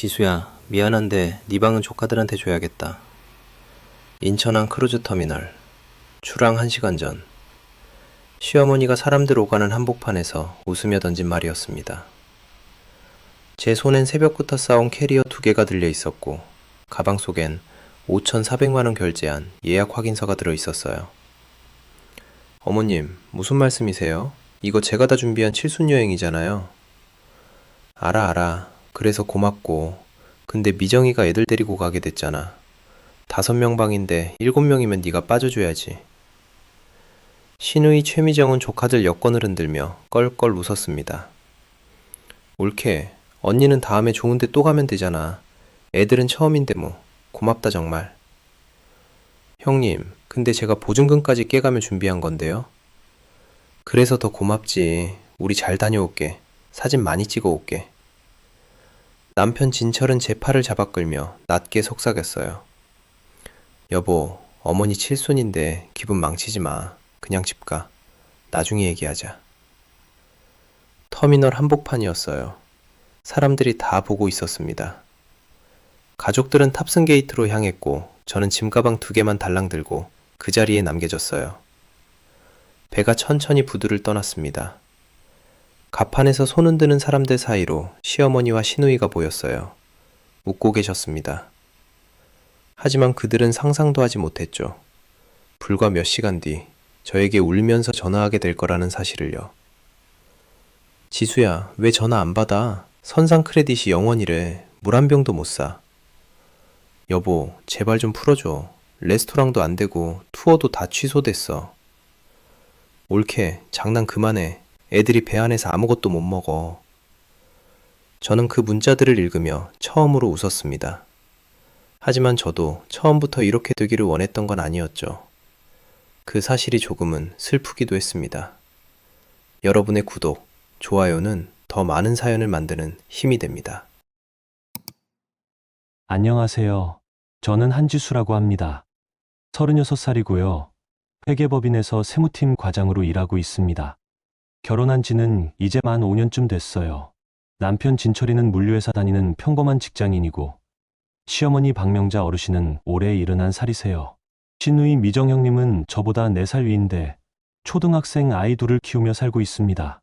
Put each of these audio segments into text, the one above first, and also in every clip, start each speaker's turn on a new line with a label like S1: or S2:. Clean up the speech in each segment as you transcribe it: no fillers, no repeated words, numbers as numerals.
S1: 지수야, 미안한데 네 방은 조카들한테 줘야겠다. 인천항 크루즈터미널. 출항 1시간 전. 시어머니가 사람들 오가는 한복판에서 웃으며 던진 말이었습니다. 제 손엔 새벽부터 싸온 캐리어 2개가 들려 있었고 가방 속엔 5,400만 원 결제한 예약 확인서가 들어 있었어요. 어머님, 무슨 말씀이세요? 이거 제가 다 준비한 칠순 여행이잖아요. 알아. 그래서 고맙고. 근데 미정이가 애들 데리고 가게 됐잖아. 5명 방인데 7명이면 네가 빠져줘야지. 신우이 최미정은 조카들 여권을 흔들며 껄껄 웃었습니다. 옳게. 언니는 다음에 좋은데 또 가면 되잖아. 애들은 처음인데 뭐. 고맙다 정말. 형님, 근데 제가 보증금까지 깨가며 준비한 건데요. 그래서 더 고맙지. 우리 잘 다녀올게. 사진 많이 찍어 올게. 남편 진철은 제 팔을 잡아 끌며 낮게 속삭였어요. 여보, 어머니 칠순인데 기분 망치지 마. 그냥 집 가. 나중에 얘기하자. 터미널 한복판이었어요. 사람들이 다 보고 있었습니다. 가족들은 탑승 게이트로 향했고 저는 짐가방 2개만 달랑 들고 그 자리에 남겨졌어요. 배가 천천히 부두를 떠났습니다. 갑판에서 손 흔드는 사람들 사이로 시어머니와 시누이가 보였어요. 웃고 계셨습니다. 하지만 그들은 상상도 하지 못했죠. 불과 몇 시간 뒤 저에게 울면서 전화하게 될 거라는 사실을요. 지수야, 왜 전화 안 받아? 선상 크레딧이 0원이래. 물 한 병도 못 사. 여보, 제발 좀 풀어줘. 레스토랑도 안 되고 투어도 다 취소됐어. 옳게, 장난 그만해. 애들이 배 안에서 아무것도 못 먹어. 저는 그 문자들을 읽으며 처음으로 웃었습니다. 하지만 저도 처음부터 이렇게 되기를 원했던 건 아니었죠. 그 사실이 조금은 슬프기도 했습니다. 여러분의 구독, 좋아요는 더 많은 사연을 만드는 힘이 됩니다.
S2: 안녕하세요. 저는 한지수라고 합니다. 36살이고요. 회계법인에서 세무팀 과장으로 일하고 있습니다. 결혼한 지는 이제 만 5년쯤 됐어요. 남편 진철이는 물류회사 다니는 평범한 직장인이고 시어머니 박명자 어르신은 올해 71살이세요. 시누이 미정 형님은 저보다 4살 위인데 초등학생 아이 둘을 키우며 살고 있습니다.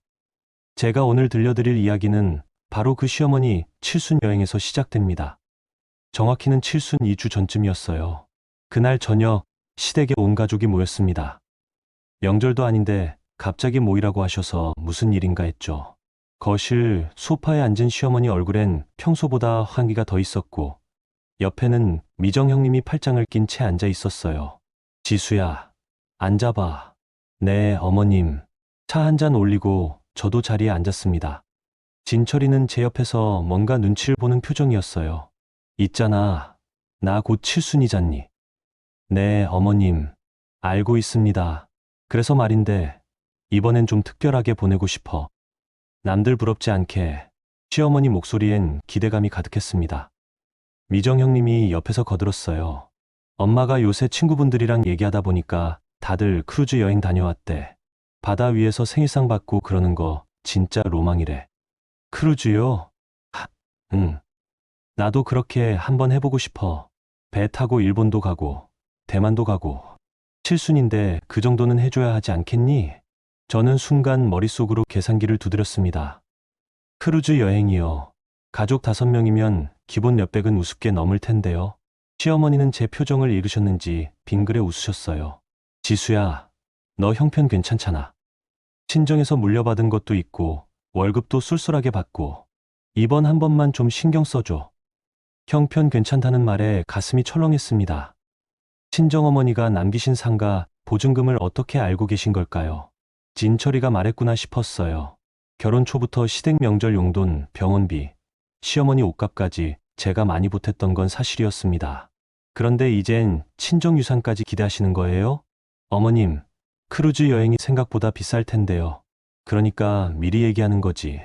S2: 제가 오늘 들려드릴 이야기는 바로 그 시어머니 칠순 여행에서 시작됩니다. 정확히는 칠순 2주 전쯤이었어요. 그날 저녁 시댁에 온 가족이 모였습니다. 명절도 아닌데 갑자기 모이라고 하셔서 무슨 일인가 했죠. 거실 소파에 앉은 시어머니 얼굴엔 평소보다 환기가 더 있었고 옆에는 미정 형님이 팔짱을 낀 채 앉아 있었어요. 지수야, 앉아봐. 네, 어머님. 차 한 잔 올리고 저도 자리에 앉았습니다. 진철이는 제 옆에서 뭔가 눈치를 보는 표정이었어요. 있잖아. 나 곧 칠순이잖니. 네, 어머님. 알고 있습니다. 그래서 말인데 이번엔 좀 특별하게 보내고 싶어. 남들 부럽지 않게. 시어머니 목소리엔 기대감이 가득했습니다. 미정 형님이 옆에서 거들었어요. 엄마가 요새 친구분들이랑 얘기하다 보니까 다들 크루즈 여행 다녀왔대. 바다 위에서 생일상 받고 그러는 거 진짜 로망이래. 크루즈요? 응. 나도 그렇게 한번 해보고 싶어. 배 타고 일본도 가고 대만도 가고. 칠순인데 그 정도는 해줘야 하지 않겠니? 저는 순간 머릿속으로 계산기를 두드렸습니다. 크루즈 여행이요. 가족 5명이면 기본 몇백은 우습게 넘을 텐데요. 시어머니는 제 표정을 읽으셨는지 빙그레 웃으셨어요. 지수야, 너 형편 괜찮잖아. 친정에서 물려받은 것도 있고 월급도 쏠쏠하게 받고 이번 한 번만 좀 신경 써줘. 형편 괜찮다는 말에 가슴이 철렁했습니다. 친정어머니가 남기신 상가 보증금을 어떻게 알고 계신 걸까요? 진철이가 말했구나 싶었어요. 결혼 초부터 시댁 명절 용돈, 병원비, 시어머니 옷값까지 제가 많이 보탰던 건 사실이었습니다. 그런데 이젠 친정 유산까지 기대하시는 거예요? 어머님, 크루즈 여행이 생각보다 비쌀 텐데요. 그러니까 미리 얘기하는 거지.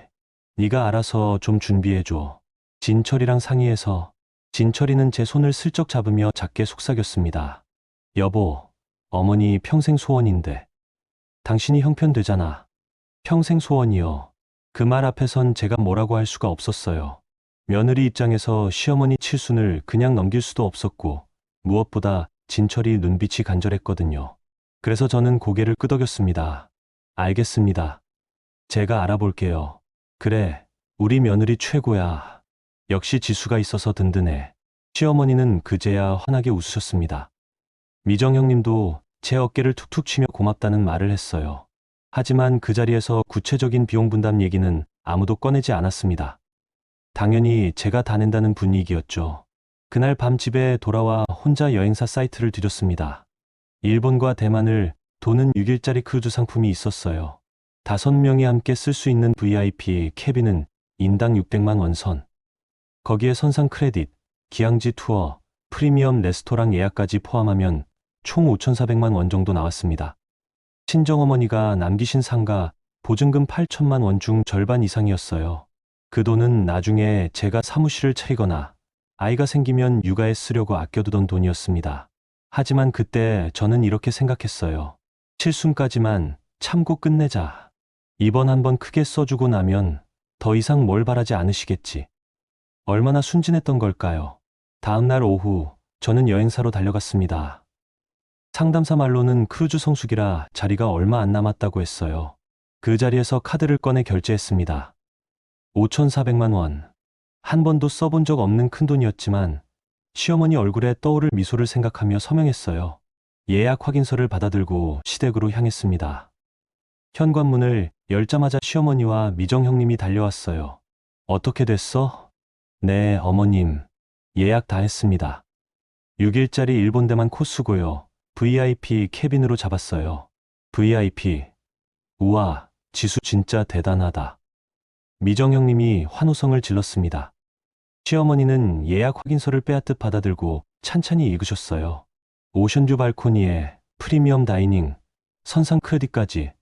S2: 네가 알아서 좀 준비해줘. 진철이랑 상의해서. 진철이는 제 손을 슬쩍 잡으며 작게 속삭였습니다. 여보, 어머니 평생 소원인데. 당신이 형편 되잖아. 평생 소원이요. 그 말 앞에선 제가 뭐라고 할 수가 없었어요. 며느리 입장에서 시어머니 칠순을 그냥 넘길 수도 없었고, 무엇보다 진철이 눈빛이 간절했거든요. 그래서 저는 고개를 끄덕였습니다. 알겠습니다. 제가 알아볼게요. 그래, 우리 며느리 최고야. 역시 지수가 있어서 든든해. 시어머니는 그제야 환하게 웃으셨습니다. 미정 형님도 제 어깨를 툭툭 치며 고맙다는 말을 했어요. 하지만 그 자리에서 구체적인 비용 분담 얘기는 아무도 꺼내지 않았습니다. 당연히 제가 다 낸다는 분위기였죠. 그날 밤 집에 돌아와 혼자 여행사 사이트를 뒤졌습니다. 일본과 대만을 도는 6일짜리 크루즈 상품이 있었어요. 5명이 함께 쓸 수 있는 VIP 캐빈은 인당 600만 원 선. 거기에 선상 크레딧, 기항지 투어, 프리미엄 레스토랑 예약까지 포함하면 총 5,400만 원 정도 나왔습니다. 친정어머니가 남기신 상가 보증금 8천만 원 중 절반 이상이었어요. 그 돈은 나중에 제가 사무실을 차리거나 아이가 생기면 육아에 쓰려고 아껴두던 돈이었습니다. 하지만 그때 저는 이렇게 생각했어요. 칠순까지만 참고 끝내자. 이번 한번 크게 써주고 나면 더 이상 뭘 바라지 않으시겠지. 얼마나 순진했던 걸까요? 다음 날 오후 저는 여행사로 달려갔습니다. 상담사 말로는 크루즈 성수기라 자리가 얼마 안 남았다고 했어요. 그 자리에서 카드를 꺼내 결제했습니다. 5,400만 원. 한 번도 써본 적 없는 큰돈이었지만 시어머니 얼굴에 떠오를 미소를 생각하며 서명했어요. 예약 확인서를 받아들고 시댁으로 향했습니다. 현관문을 열자마자 시어머니와 미정 형님이 달려왔어요. 어떻게 됐어? 네, 어머님. 예약 다 했습니다. 6일짜리 일본 대만 코스고요. VIP 캐빈으로 잡았어요. VIP. 우와, 지수 진짜 대단하다. 미정 형님이 환호성을 질렀습니다. 시어머니는 예약 확인서를 빼앗듯 받아들고 찬찬히 읽으셨어요. 오션뷰 발코니에 프리미엄 다이닝, 선상 크레딧까지.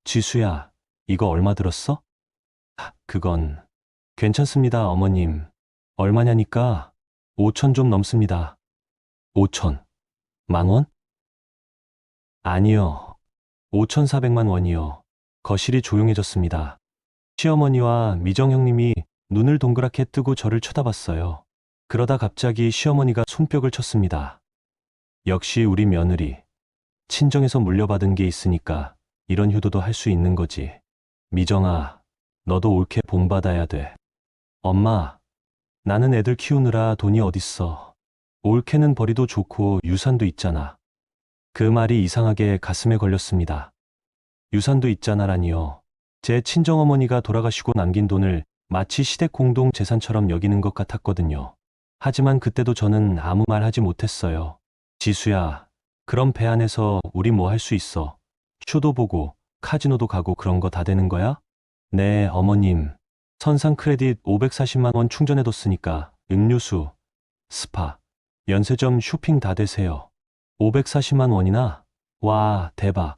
S2: 지수야, 이거 얼마 들었어? 그건 괜찮습니다, 어머님. 얼마냐니까? 5천 좀 넘습니다. 5천. 만 원? 아니요. 5,400만 원이요. 거실이 조용해졌습니다. 시어머니와 미정 형님이 눈을 동그랗게 뜨고 저를 쳐다봤어요. 그러다 갑자기 시어머니가 손뼉을 쳤습니다. 역시 우리 며느리. 친정에서 물려받은 게 있으니까 이런 효도도 할 수 있는 거지. 미정아, 너도 옳게 본받아야 돼. 엄마, 나는 애들 키우느라 돈이 어딨어. 올케는 벌이도 좋고 유산도 있잖아. 그 말이 이상하게 가슴에 걸렸습니다. 유산도 있잖아라니요. 제 친정어머니가 돌아가시고 남긴 돈을 마치 시댁 공동 재산처럼 여기는 것 같았거든요. 하지만 그때도 저는 아무 말 하지 못했어요. 지수야, 그럼 배 안에서 우리 뭐 할 수 있어? 쇼도 보고 카지노도 가고 그런 거 다 되는 거야? 네, 어머님. 선상 크레딧 540만 원 충전해뒀으니까 음료수, 스파, 연세점 쇼핑 다 되세요. 540만 원이나? 와, 대박.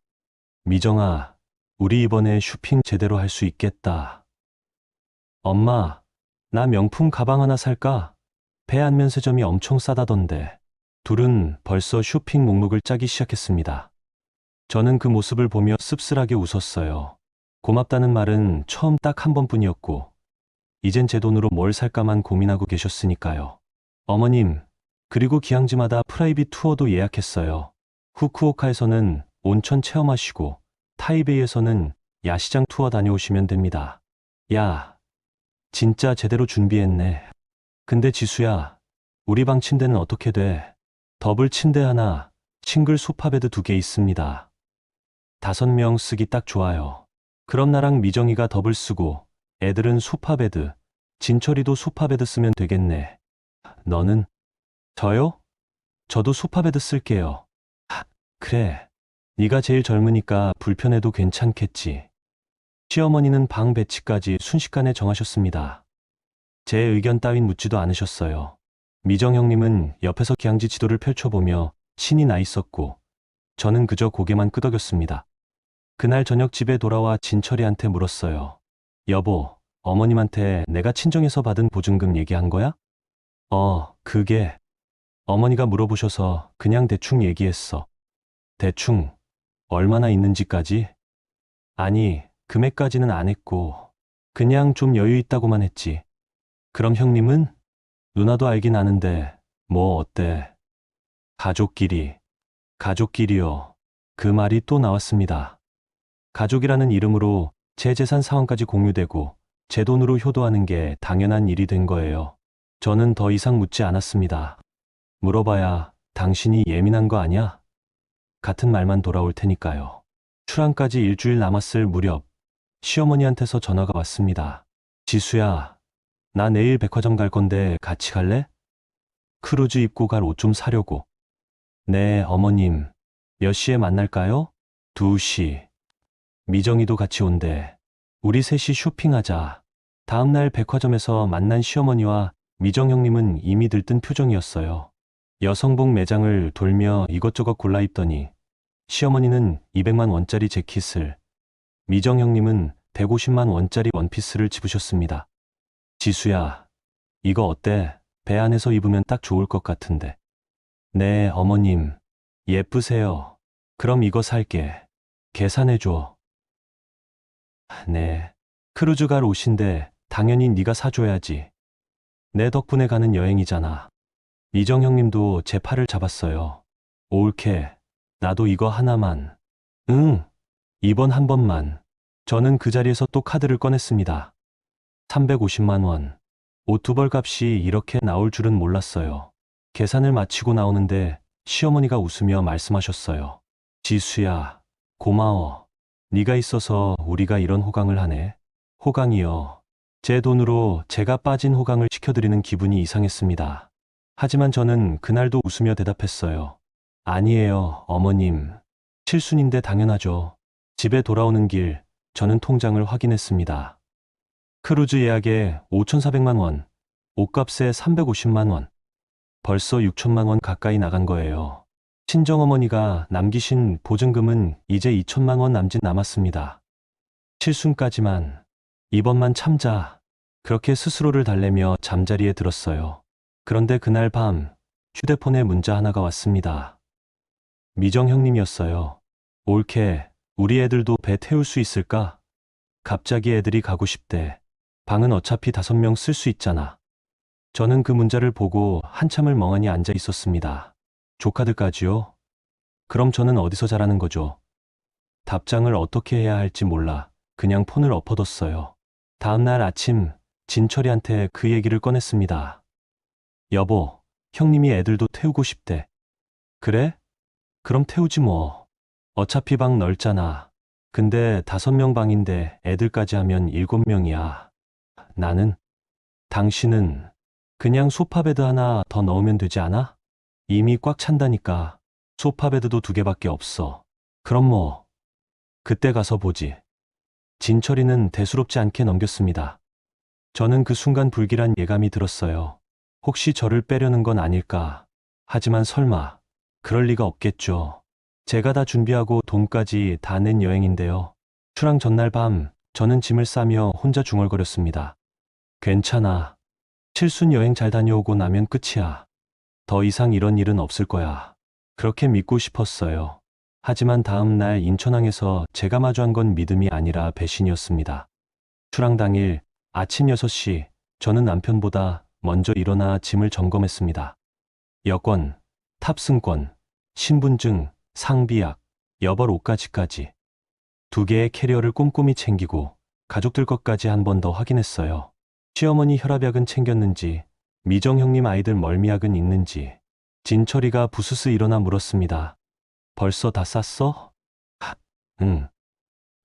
S2: 미정아, 우리 이번에 쇼핑 제대로 할 수 있겠다. 엄마, 나 명품 가방 하나 살까? 배안면세점이 엄청 싸다던데. 둘은 벌써 쇼핑 목록을 짜기 시작했습니다. 저는 그 모습을 보며 씁쓸하게 웃었어요. 고맙다는 말은 처음 딱 한 번뿐이었고, 이젠 제 돈으로 뭘 살까만 고민하고 계셨으니까요. 어머님, 그리고 기항지마다 프라이빗 투어도 예약했어요. 후쿠오카에서는 온천 체험하시고, 타이베이에서는 야시장 투어 다녀오시면 됩니다. 야, 진짜 제대로 준비했네. 근데 지수야, 우리 방 침대는 어떻게 돼? 더블 침대 하나, 싱글 소파베드 2개 있습니다. 5명 쓰기 딱 좋아요. 그럼 나랑 미정이가 더블 쓰고, 애들은 소파베드, 진철이도 소파베드 쓰면 되겠네. 너는? 저요? 저도 소파베드 쓸게요. 그래. 네가 제일 젊으니까 불편해도 괜찮겠지. 시어머니는 방 배치까지 순식간에 정하셨습니다. 제 의견 따윈 묻지도 않으셨어요. 미정 형님은 옆에서 기항지 지도를 펼쳐보며 신이 나 있었고, 저는 그저 고개만 끄덕였습니다. 그날 저녁 집에 돌아와 진철이한테 물었어요. 여보, 어머님한테 내가 친정에서 받은 보증금 얘기한 거야? 그게 어머니가 물어보셔서 그냥 대충 얘기했어. 대충 얼마나 있는지까지? 아니, 금액까지는 안 했고 그냥 좀 여유 있다고만 했지. 그럼 형님은? 누나도 알긴 아는데, 뭐 어때? 가족끼리, 가족끼리요. 그 말이 또 나왔습니다. 가족이라는 이름으로 제 재산 상황까지 공유되고 제 돈으로 효도하는 게 당연한 일이 된 거예요. 저는 더 이상 묻지 않았습니다. 물어봐야 당신이 예민한 거 아니야? 같은 말만 돌아올 테니까요. 출항까지 일주일 남았을 무렵 시어머니한테서 전화가 왔습니다. 지수야, 나 내일 백화점 갈 건데 같이 갈래? 크루즈 입고 갈 옷 좀 사려고. 네, 어머님. 몇 시에 만날까요? 2시. 미정이도 같이 온대. 우리 셋이 쇼핑하자. 다음날 백화점에서 만난 시어머니와 미정 형님은 이미 들뜬 표정이었어요. 여성복 매장을 돌며 이것저것 골라 입더니 시어머니는 200만 원짜리 재킷을, 미정 형님은 150만 원짜리 원피스를 집으셨습니다. 지수야, 이거 어때? 배 안에서 입으면 딱 좋을 것 같은데. 네, 어머님. 예쁘세요. 그럼 이거 살게. 계산해줘. 네. 크루즈 갈 옷인데 당연히 네가 사줘야지. 내 덕분에 가는 여행이잖아. 미정 형님도 제 팔을 잡았어요. 옳게. 나도 이거 하나만. 응. 이번 한 번만. 저는 그 자리에서 또 카드를 꺼냈습니다. 350만 원. 옷 두 벌 값이 이렇게 나올 줄은 몰랐어요. 계산을 마치고 나오는데 시어머니가 웃으며 말씀하셨어요. 지수야, 고마워. 네가 있어서 우리가 이런 호강을 하네. 호강이요. 제 돈으로 제가 빠진 호강을 시켜드리는 기분이 이상했습니다. 하지만 저는 그날도 웃으며 대답했어요. 아니에요, 어머님. 칠순인데 당연하죠. 집에 돌아오는 길, 저는 통장을 확인했습니다. 크루즈 예약에 5,400만 원, 옷값에 350만 원, 벌써 6천만 원 가까이 나간 거예요. 친정어머니가 남기신 보증금은 이제 2천만 원 남짓 남았습니다. 칠순까지만, 이번만 참자. 그렇게 스스로를 달래며 잠자리에 들었어요. 그런데 그날 밤 휴대폰에 문자 하나가 왔습니다. 미정 형님이었어요. 옳게, 우리 애들도 배 태울 수 있을까? 갑자기 애들이 가고 싶대. 방은 어차피 5명 쓸 수 있잖아. 저는 그 문자를 보고 한참을 멍하니 앉아 있었습니다. 조카들까지요? 그럼 저는 어디서 자라는 거죠? 답장을 어떻게 해야 할지 몰라 그냥 폰을 엎어뒀어요. 다음날 아침 진철이한테 그 얘기를 꺼냈습니다. 여보, 형님이 애들도 태우고 싶대. 그래? 그럼 태우지 뭐. 어차피 방 넓잖아. 근데 5명 방인데 애들까지 하면 7명이야. 나는? 당신은 그냥 소파베드 하나 더 넣으면 되지 않아? 이미 꽉 찬다니까. 소파베드도 2개밖에 없어. 그럼 뭐, 그때 가서 보지. 진철이는 대수롭지 않게 넘겼습니다. 저는 그 순간 불길한 예감이 들었어요. 혹시 저를 빼려는 건 아닐까. 하지만 설마, 그럴 리가 없겠죠. 제가 다 준비하고 돈까지 다 낸 여행인데요. 출항 전날 밤, 저는 짐을 싸며 혼자 중얼거렸습니다. 괜찮아. 칠순 여행 잘 다녀오고 나면 끝이야. 더 이상 이런 일은 없을 거야. 그렇게 믿고 싶었어요. 하지만 다음 날 인천항에서 제가 마주한 건 믿음이 아니라 배신이었습니다. 출항 당일 아침 6시, 저는 남편보다 먼저 일어나 짐을 점검했습니다. 여권, 탑승권, 신분증, 상비약, 여벌 옷가지까지. 2개의 캐리어를 꼼꼼히 챙기고 가족들 것까지 한 번 더 확인했어요. 시어머니 혈압약은 챙겼는지, 미정 형님 아이들 멀미약은 있는지. 진철이가 부스스 일어나 물었습니다. 벌써 다 쌌어? 응.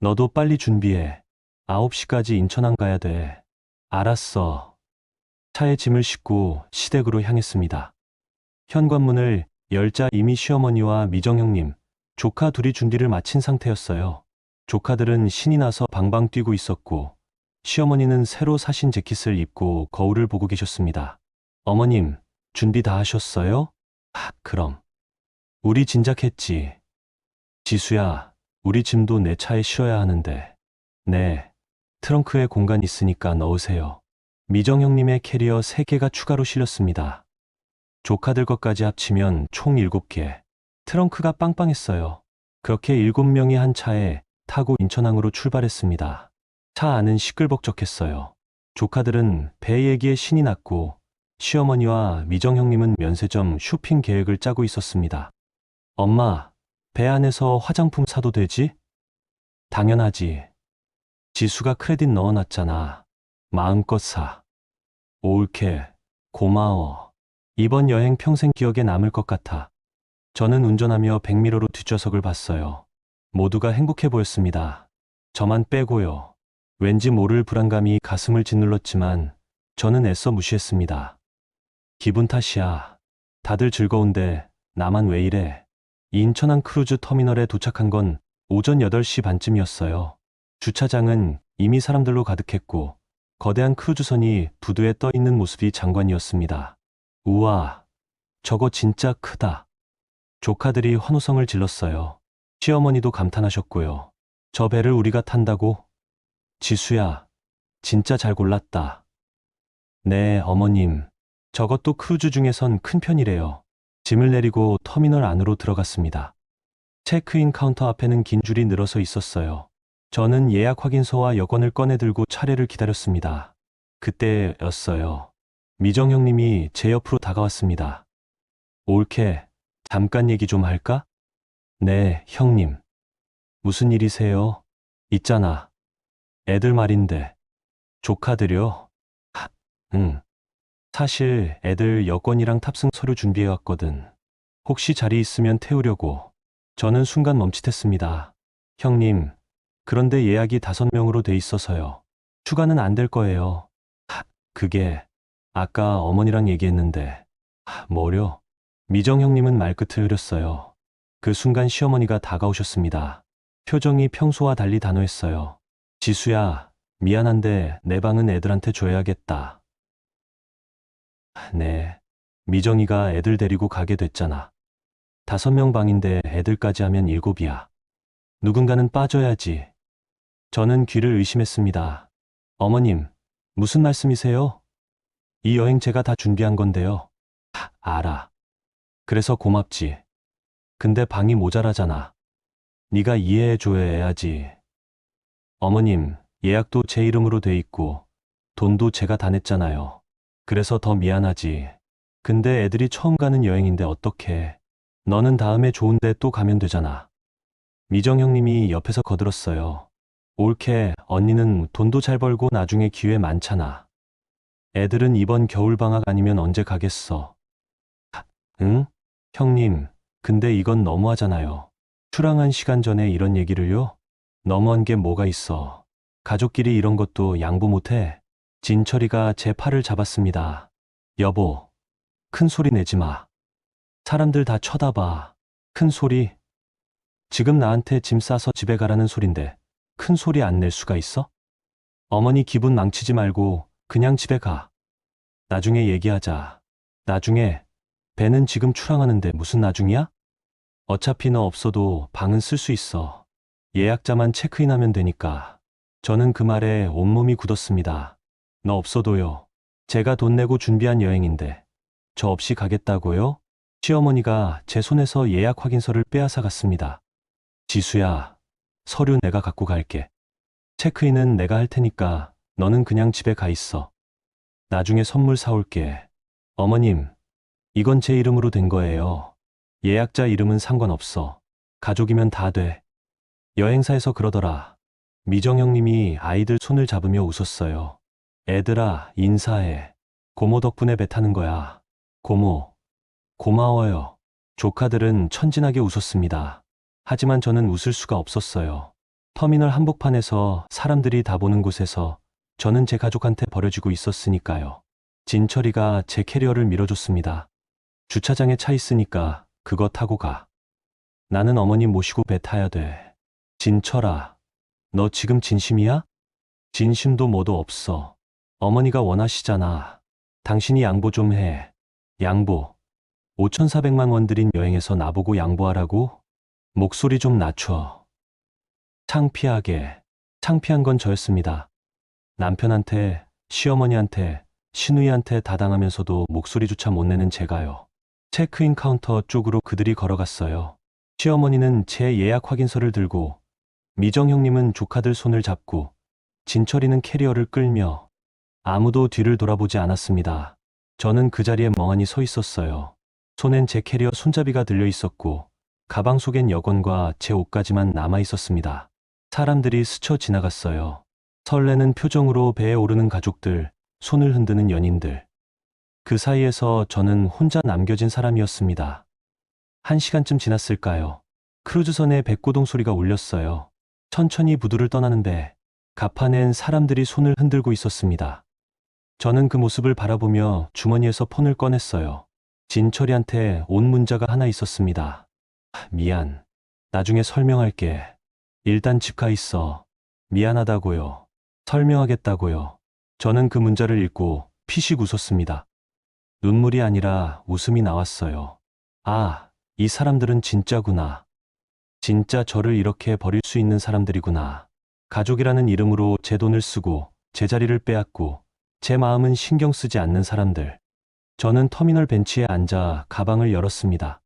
S2: 너도 빨리 준비해. 9시까지 인천항 가야 돼. 알았어. 차에 짐을 싣고 시댁으로 향했습니다. 현관문을 열자 이미 시어머니와 미정 형님, 조카 둘이 준비를 마친 상태였어요. 조카들은 신이 나서 방방 뛰고 있었고, 시어머니는 새로 사신 재킷을 입고 거울을 보고 계셨습니다. 어머님, 준비 다 하셨어요? 그럼. 우리 진작했지. 지수야, 우리 짐도 내 차에 실어야 하는데. 네, 트렁크에 공간 있으니까 넣으세요. 미정 형님의 캐리어 3개가 추가로 실렸습니다. 조카들 것까지 합치면 총 7개. 트렁크가 빵빵했어요. 그렇게 7명이 한 차에 타고 인천항으로 출발했습니다. 차 안은 시끌벅적했어요. 조카들은 배 얘기에 신이 났고 시어머니와 미정 형님은 면세점 쇼핑 계획을 짜고 있었습니다. 엄마, 배 안에서 화장품 사도 되지? 당연하지. 지수가 크레딧 넣어놨잖아. 마음껏 사. 옳게. 고마워. 이번 여행 평생 기억에 남을 것 같아. 저는 운전하며 백미러로 뒷좌석을 봤어요. 모두가 행복해 보였습니다. 저만 빼고요. 왠지 모를 불안감이 가슴을 짓눌렀지만 저는 애써 무시했습니다. 기분 탓이야. 다들 즐거운데 나만 왜 이래? 인천항 크루즈 터미널에 도착한 건 오전 8시 반쯤이었어요. 주차장은 이미 사람들로 가득했고 거대한 크루즈선이 부두에 떠 있는 모습이 장관이었습니다. 우와, 저거 진짜 크다. 조카들이 환호성을 질렀어요. 시어머니도 감탄하셨고요. 저 배를 우리가 탄다고? 지수야, 진짜 잘 골랐다. 네, 어머님. 저것도 크루즈 중에선 큰 편이래요. 짐을 내리고 터미널 안으로 들어갔습니다. 체크인 카운터 앞에는 긴 줄이 늘어서 있었어요. 저는 예약 확인서와 여권을 꺼내 들고 차례를 기다렸습니다. 그때였어요. 미정 형님이 제 옆으로 다가왔습니다. 옳게, 잠깐 얘기 좀 할까? 네, 형님. 무슨 일이세요? 있잖아. 애들 말인데. 조카들요? 응. 사실 애들 여권이랑 탑승 서류 준비해왔거든. 혹시 자리 있으면 태우려고. 저는 순간 멈칫했습니다. 형님, 그런데 예약이 5명으로 돼 있어서요. 추가는 안 될 거예요. 그게 아까 어머니랑 얘기했는데. 뭐려? 미정 형님은 말끝을 흐렸어요. 그 순간 시어머니가 다가오셨습니다. 표정이 평소와 달리 단호했어요. 지수야, 미안한데 내 방은 애들한테 줘야겠다. 네. 미정이가 애들 데리고 가게 됐잖아. 5명 방인데 애들까지 하면 7이야. 누군가는 빠져야지. 저는 귀를 의심했습니다. 어머님, 무슨 말씀이세요? 이 여행 제가 다 준비한 건데요. 알아. 그래서 고맙지. 근데 방이 모자라잖아. 네가 이해해줘야 해야지. 어머님, 예약도 제 이름으로 돼 있고 돈도 제가 다 냈잖아요. 그래서 더 미안하지. 근데 애들이 처음 가는 여행인데 어떡해. 너는 다음에 좋은데 또 가면 되잖아. 미정 형님이 옆에서 거들었어요. 옳게, 언니는 돈도 잘 벌고 나중에 기회 많잖아. 애들은 이번 겨울방학 아니면 언제 가겠어. 응? 형님, 근데 이건 너무하잖아요. 출항한 시간 전에 이런 얘기를요? 너무한 게 뭐가 있어. 가족끼리 이런 것도 양보 못해. 진철이가 제 팔을 잡았습니다. 여보, 큰 소리 내지 마. 사람들 다 쳐다봐. 큰 소리? 지금 나한테 짐 싸서 집에 가라는 소린데 큰 소리 안 낼 수가 있어? 어머니 기분 망치지 말고 그냥 집에 가. 나중에 얘기하자. 나중에? 배는 지금 출항하는데 무슨 나중이야? 어차피 너 없어도 방은 쓸 수 있어. 예약자만 체크인하면 되니까. 저는 그 말에 온몸이 굳었습니다. 너 없어도요. 제가 돈 내고 준비한 여행인데 저 없이 가겠다고요? 시어머니가 제 손에서 예약 확인서를 빼앗아 갔습니다. 지수야, 서류 내가 갖고 갈게. 체크인은 내가 할 테니까 너는 그냥 집에 가 있어. 나중에 선물 사올게. 어머님, 이건 제 이름으로 된 거예요. 예약자 이름은 상관없어. 가족이면 다 돼. 여행사에서 그러더라. 미정 형님이 아이들 손을 잡으며 웃었어요. 애들아, 인사해. 고모 덕분에 배 타는 거야. 고모, 고마워요. 조카들은 천진하게 웃었습니다. 하지만 저는 웃을 수가 없었어요. 터미널 한복판에서 사람들이 다 보는 곳에서 저는 제 가족한테 버려지고 있었으니까요. 진철이가 제 캐리어를 밀어줬습니다. 주차장에 차 있으니까 그거 타고 가. 나는 어머님 모시고 배 타야 돼. 진철아, 너 지금 진심이야? 진심도 뭐도 없어. 어머니가 원하시잖아. 당신이 양보 좀 해. 양보. 5,400만 원 들인 여행에서 나보고 양보하라고? 목소리 좀 낮춰. 창피한 건 저였습니다. 남편한테, 시어머니한테, 시누이한테 다 당하면서도 목소리조차 못 내는 제가요. 체크인 카운터 쪽으로 그들이 걸어갔어요. 시어머니는 제 예약 확인서를 들고, 미정 형님은 조카들 손을 잡고, 진철이는 캐리어를 끌며 아무도 뒤를 돌아보지 않았습니다. 저는 그 자리에 멍하니 서 있었어요. 손엔 제 캐리어 손잡이가 들려 있었고, 가방 속엔 여권과 제 옷까지만 남아 있었습니다. 사람들이 스쳐 지나갔어요. 설레는 표정으로 배에 오르는 가족들, 손을 흔드는 연인들. 그 사이에서 저는 혼자 남겨진 사람이었습니다. 1시간쯤 지났을까요? 크루즈선의 백고동 소리가 울렸어요. 천천히 부두를 떠나는데 갑판엔 사람들이 손을 흔들고 있었습니다. 저는 그 모습을 바라보며 주머니에서 폰을 꺼냈어요. 진철이한테 온 문자가 하나 있었습니다. 미안. 나중에 설명할게. 일단 집 가 있어. 미안하다고요. 설명하겠다고요. 저는 그 문자를 읽고 피식 웃었습니다. 눈물이 아니라 웃음이 나왔어요. 아, 이 사람들은 진짜구나. 진짜 저를 이렇게 버릴 수 있는 사람들이구나. 가족이라는 이름으로 제 돈을 쓰고 제 자리를 빼앗고 제 마음은 신경 쓰지 않는 사람들. 저는 터미널 벤치에 앉아 가방을 열었습니다.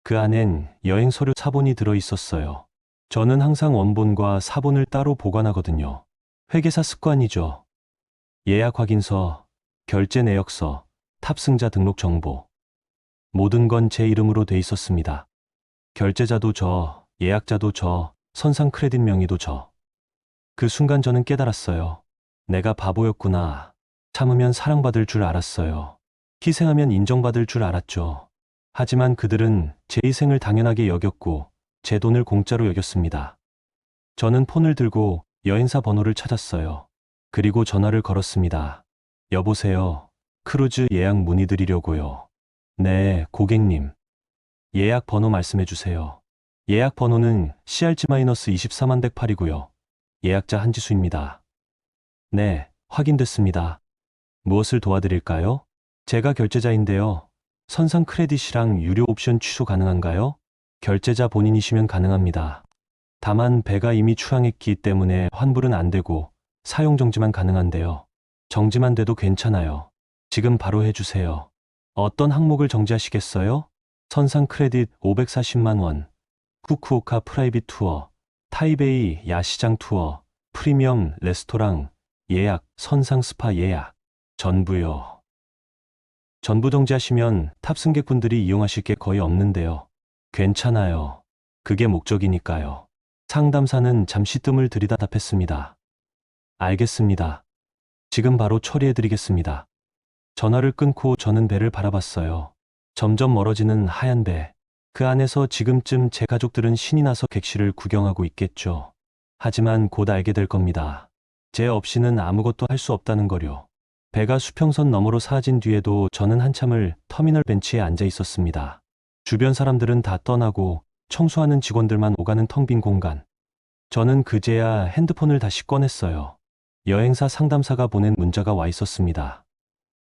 S2: 그 안엔 여행 서류 사본이 들어 있었어요. 저는 항상 원본과 사본을 따로 보관하거든요. 회계사 습관이죠. 예약 확인서, 결제 내역서, 탑승자 등록 정보. 모든 건 제 이름으로 돼 있었습니다. 결제자도 저, 예약자도 저, 선상 크레딧 명의도 저. 그 순간 저는 깨달았어요. 내가 바보였구나. 참으면 사랑받을 줄 알았어요. 희생하면 인정받을 줄 알았죠. 하지만 그들은 제 희생을 당연하게 여겼고 제 돈을 공짜로 여겼습니다. 저는 폰을 들고 여행사 번호를 찾았어요. 그리고 전화를 걸었습니다. 여보세요. 크루즈 예약 문의드리려고요. 네, 고객님. 예약 번호 말씀해 주세요. 예약 번호는 CRG-24만 108이고요. 예약자 한지수입니다. 네, 확인됐습니다. 무엇을 도와드릴까요? 제가 결제자인데요. 선상 크레딧이랑 유료 옵션 취소 가능한가요? 결제자 본인이시면 가능합니다. 다만 배가 이미 출항했기 때문에 환불은 안 되고 사용 정지만 가능한데요. 정지만 돼도 괜찮아요. 지금 바로 해주세요. 어떤 항목을 정지하시겠어요? 선상 크레딧 540만 원, 후쿠오카 프라이빗 투어, 타이베이 야시장 투어, 프리미엄 레스토랑 예약, 선상 스파 예약, 전부요. 전부 정지하시면 탑승객분들이 이용하실 게 거의 없는데요. 괜찮아요. 그게 목적이니까요. 상담사는 잠시 뜸을 들이다 답했습니다. 알겠습니다. 지금 바로 처리해드리겠습니다. 전화를 끊고 저는 배를 바라봤어요. 점점 멀어지는 하얀 배. 그 안에서 지금쯤 제 가족들은 신이 나서 객실을 구경하고 있겠죠. 하지만 곧 알게 될 겁니다. 제 없이는 아무것도 할 수 없다는 거요. 배가 수평선 너머로 사라진 뒤에도 저는 한참을 터미널 벤치에 앉아 있었습니다. 주변 사람들은 다 떠나고 청소하는 직원들만 오가는 텅 빈 공간. 저는 그제야 핸드폰을 다시 꺼냈어요. 여행사 상담사가 보낸 문자가 와 있었습니다.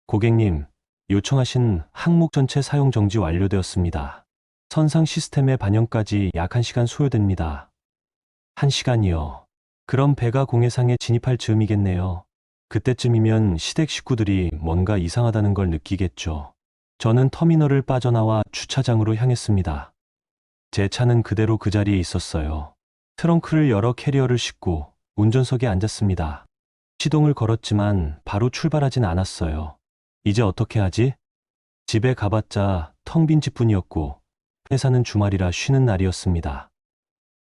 S2: 고객님, 요청하신 항목 전체 사용 정지 완료되었습니다. 선상 시스템의 반영까지 약 1시간 소요됩니다. 1시간이요. 그럼 배가 공해상에 진입할 즈음이겠네요. 그때쯤이면 시댁 식구들이 뭔가 이상하다는 걸 느끼겠죠. 저는 터미널을 빠져나와 주차장으로 향했습니다. 제 차는 그대로 그 자리에 있었어요. 트렁크를 열어 캐리어를 싣고 운전석에 앉았습니다. 시동을 걸었지만 바로 출발하진 않았어요. 이제 어떻게 하지? 집에 가봤자 텅 빈 집뿐이었고 회사는 주말이라 쉬는 날이었습니다.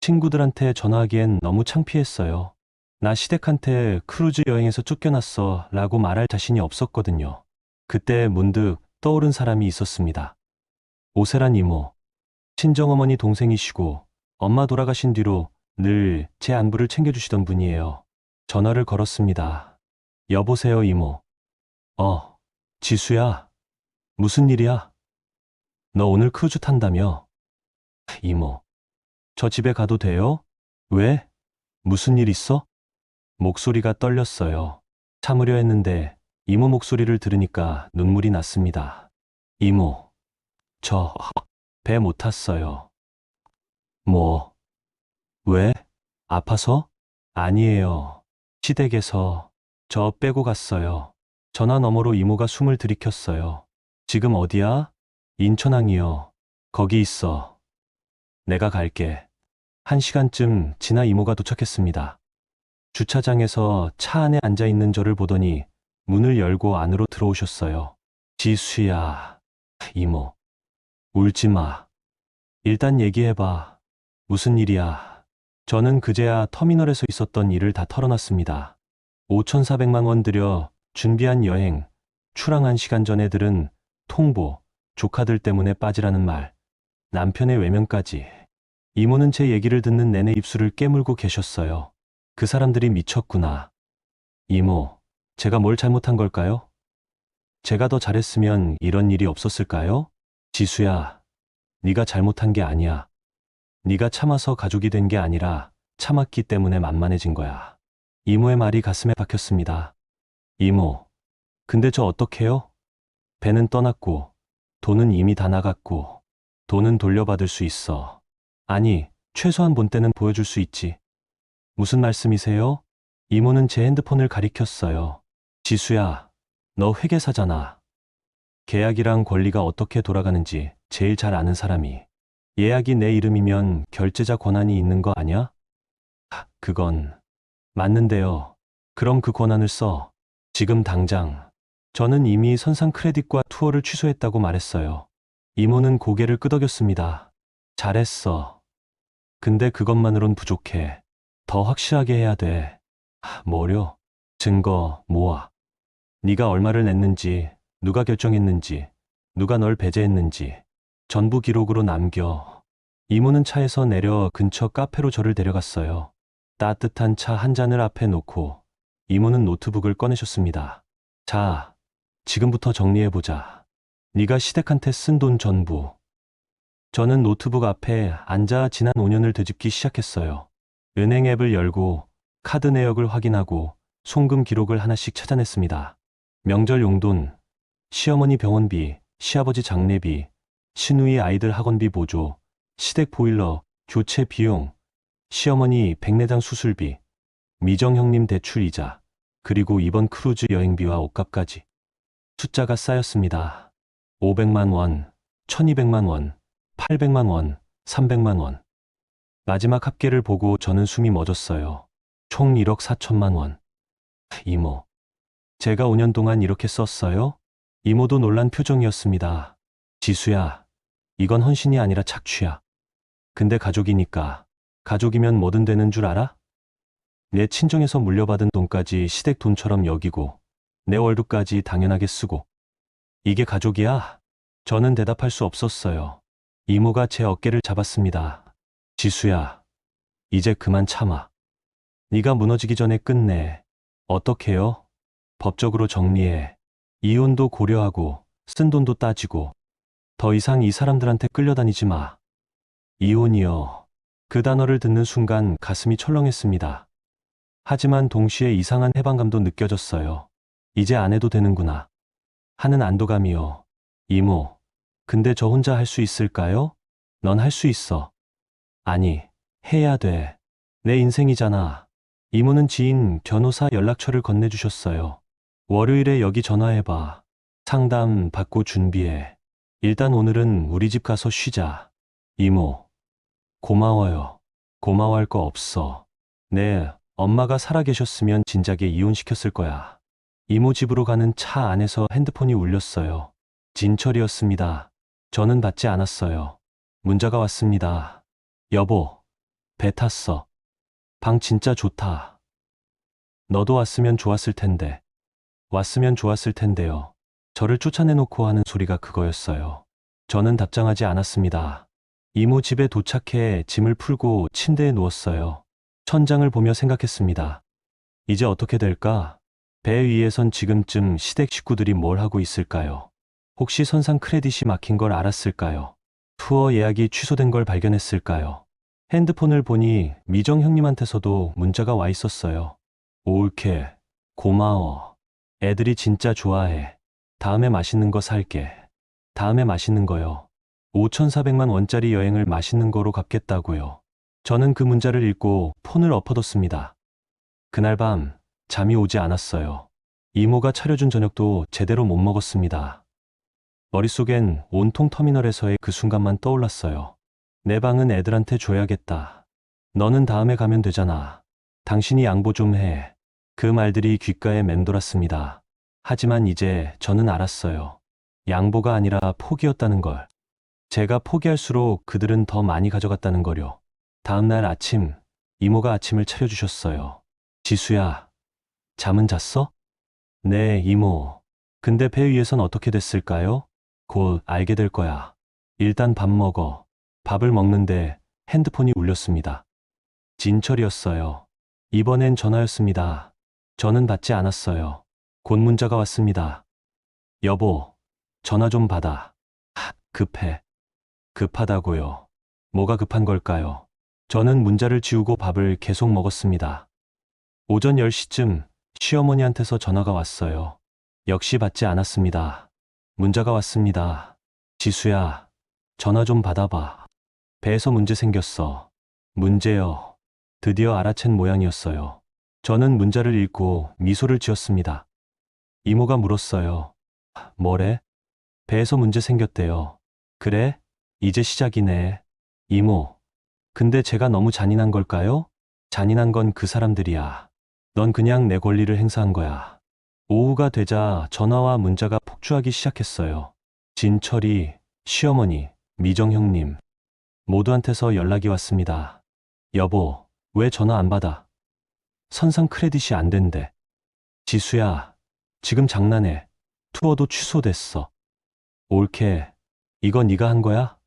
S2: 친구들한테 전화하기엔 너무 창피했어요. 나 시댁한테 크루즈 여행에서 쫓겨났어 라고 말할 자신이 없었거든요. 그때 문득 떠오른 사람이 있었습니다. 오세란 이모. 친정어머니 동생이시고 엄마 돌아가신 뒤로 늘 제 안부를 챙겨주시던 분이에요. 전화를 걸었습니다. 여보세요 이모. 지수야. 무슨 일이야? 너 오늘 크루즈 탄다며? 이모. 저 집에 가도 돼요? 왜? 무슨 일 있어? 목소리가 떨렸어요. 참으려 했는데 이모 목소리를 들으니까 눈물이 났습니다. 이모, 저 배 못 탔어요. 뭐? 왜? 아파서? 아니에요. 시댁에서 저 빼고 갔어요. 전화 너머로 이모가 숨을 들이켰어요. 지금 어디야? 인천항이요. 거기 있어. 내가 갈게. 1시간쯤 지나 이모가 도착했습니다. 주차장에서 차 안에 앉아 있는 저를 보더니 문을 열고 안으로 들어오셨어요. 지수야, 이모, 울지 마. 일단 얘기해봐. 무슨 일이야? 저는 그제야 터미널에서 있었던 일을 다 털어놨습니다. 5,400만 원 들여 준비한 여행, 출항한 시간 전 애들은 통보, 조카들 때문에 빠지라는 말, 남편의 외면까지. 이모는 제 얘기를 듣는 내내 입술을 깨물고 계셨어요. 그 사람들이 미쳤구나. 이모, 제가 뭘 잘못한 걸까요? 제가 더 잘했으면 이런 일이 없었을까요? 지수야, 네가 잘못한 게 아니야. 네가 참아서 가족이 된 게 아니라 참았기 때문에 만만해진 거야. 이모의 말이 가슴에 박혔습니다. 이모, 근데 저 어떡해요? 배는 떠났고, 돈은 이미 다 나갔고, 돈은 돌려받을 수 있어. 아니, 최소한 본때는 보여줄 수 있지. 무슨 말씀이세요? 이모는 제 핸드폰을 가리켰어요. 지수야, 너 회계사잖아. 계약이랑 권리가 어떻게 돌아가는지 제일 잘 아는 사람이. 예약이 내 이름이면 결제자 권한이 있는 거 아냐? 그건 맞는데요. 그럼 그 권한을 써. 지금 당장. 저는 이미 선상 크레딧과 투어를 취소했다고 말했어요. 이모는 고개를 끄덕였습니다. 잘했어. 근데 그것만으론 부족해. 더 확실하게 해야 돼. 뭐려? 증거 모아. 네가 얼마를 냈는지, 누가 결정했는지, 누가 널 배제했는지 전부 기록으로 남겨. 이모는 차에서 내려 근처 카페로 저를 데려갔어요. 따뜻한 차 한 잔을 앞에 놓고 이모는 노트북을 꺼내셨습니다. 자, 지금부터 정리해보자. 네가 시댁한테 쓴 돈 전부. 저는 노트북 앞에 앉아 지난 5년을 되짚기 시작했어요. 은행 앱을 열고 카드 내역을 확인하고 송금 기록을 하나씩 찾아냈습니다. 명절 용돈, 시어머니 병원비, 시아버지 장례비, 시누이 아이들 학원비 보조, 시댁 보일러, 교체 비용, 시어머니 백내장 수술비, 미정 형님 대출 이자, 그리고 이번 크루즈 여행비와 옷값까지. 숫자가 쌓였습니다. 500만 원, 1200만 원, 800만 원, 300만 원. 마지막 합계를 보고 저는 숨이 멎었어요. 총 1억 4천만 원. 이모, 제가 5년 동안 이렇게 썼어요? 이모도 놀란 표정이었습니다. 지수야, 이건 헌신이 아니라 착취야. 근데 가족이니까. 가족이면 뭐든 되는 줄 알아? 내 친정에서 물려받은 돈까지 시댁 돈처럼 여기고 내 월급까지 당연하게 쓰고. 이게 가족이야? 저는 대답할 수 없었어요. 이모가 제 어깨를 잡았습니다. 지수야, 이제 그만 참아. 네가 무너지기 전에 끝내. 어떻게 해요? 법적으로 정리해. 이혼도 고려하고 쓴 돈도 따지고. 더 이상 이 사람들한테 끌려다니지 마. 이혼이요. 그 단어를 듣는 순간 가슴이 철렁했습니다. 하지만 동시에 이상한 해방감도 느껴졌어요. 이제 안 해도 되는구나 하는 안도감이요. 이모, 근데 저 혼자 할 수 있을까요? 넌 할 수 있어. 아니, 해야 돼. 내 인생이잖아. 이모는 지인 변호사 연락처를 건네주셨어요. 월요일에 여기 전화해봐. 상담 받고 준비해. 일단 오늘은 우리 집 가서 쉬자. 이모, 고마워요. 고마워할 거 없어. 네, 엄마가 살아계셨으면 진작에 이혼시켰을 거야. 이모 집으로 가는 차 안에서 핸드폰이 울렸어요. 진철이었습니다. 저는 받지 않았어요. 문자가 왔습니다. 여보, 배 탔어. 방 진짜 좋다. 너도 왔으면 좋았을 텐데. 왔으면 좋았을 텐데요. 저를 쫓아내놓고 하는 소리가 그거였어요. 저는 답장하지 않았습니다. 이모 집에 도착해 짐을 풀고 침대에 누웠어요. 천장을 보며 생각했습니다. 이제 어떻게 될까? 배 위에선 지금쯤 시댁 식구들이 뭘 하고 있을까요? 혹시 선상 크레딧이 막힌 걸 알았을까요? 투어 예약이 취소된 걸 발견했을까요? 핸드폰을 보니 미정 형님한테서도 문자가 와 있었어요. 올케, 고마워. 애들이 진짜 좋아해. 다음에 맛있는 거 살게. 다음에 맛있는 거요. 5,400만 원짜리 여행을 맛있는 거로 갚겠다고요. 저는 그 문자를 읽고 폰을 엎어뒀습니다. 그날 밤 잠이 오지 않았어요. 이모가 차려준 저녁도 제대로 못 먹었습니다. 머릿속엔 온통 터미널에서의 그 순간만 떠올랐어요. 내 방은 애들한테 줘야겠다. 너는 다음에 가면 되잖아. 당신이 양보 좀 해. 그 말들이 귓가에 맴돌았습니다. 하지만 이제 저는 알았어요. 양보가 아니라 포기였다는 걸. 제가 포기할수록 그들은 더 많이 가져갔다는 거요. 다음 날 아침, 이모가 아침을 차려주셨어요. 지수야, 잠은 잤어? 네, 이모. 근데 배 위에선 어떻게 됐을까요? 곧 알게 될 거야. 일단 밥 먹어. 밥을 먹는데 핸드폰이 울렸습니다. 진철이었어요. 이번엔 전화였습니다. 저는 받지 않았어요. 곧 문자가 왔습니다. 여보, 전화 좀 받아. 급해. 급하다고요. 뭐가 급한 걸까요? 저는 문자를 지우고 밥을 계속 먹었습니다. 오전 10시쯤 시어머니한테서 전화가 왔어요. 역시 받지 않았습니다. 문자가 왔습니다. 지수야, 전화 좀 받아봐. 배에서 문제 생겼어. 문제요. 드디어 알아챈 모양이었어요. 저는 문자를 읽고 미소를 지었습니다. 이모가 물었어요. 뭐래? 배에서 문제 생겼대요. 그래? 이제 시작이네. 이모, 근데 제가 너무 잔인한 걸까요? 잔인한 건 그 사람들이야. 넌 그냥 내 권리를 행사한 거야. 오후가 되자 전화와 문자가 폭주하기 시작했어요. 진철이, 시어머니, 미정 형님, 모두한테서 연락이 왔습니다. 여보, 왜 전화 안 받아? 선상 크레딧이 안 된대. 지수야, 지금 장난해. 투어도 취소됐어. 올케, 이거 네가 한 거야?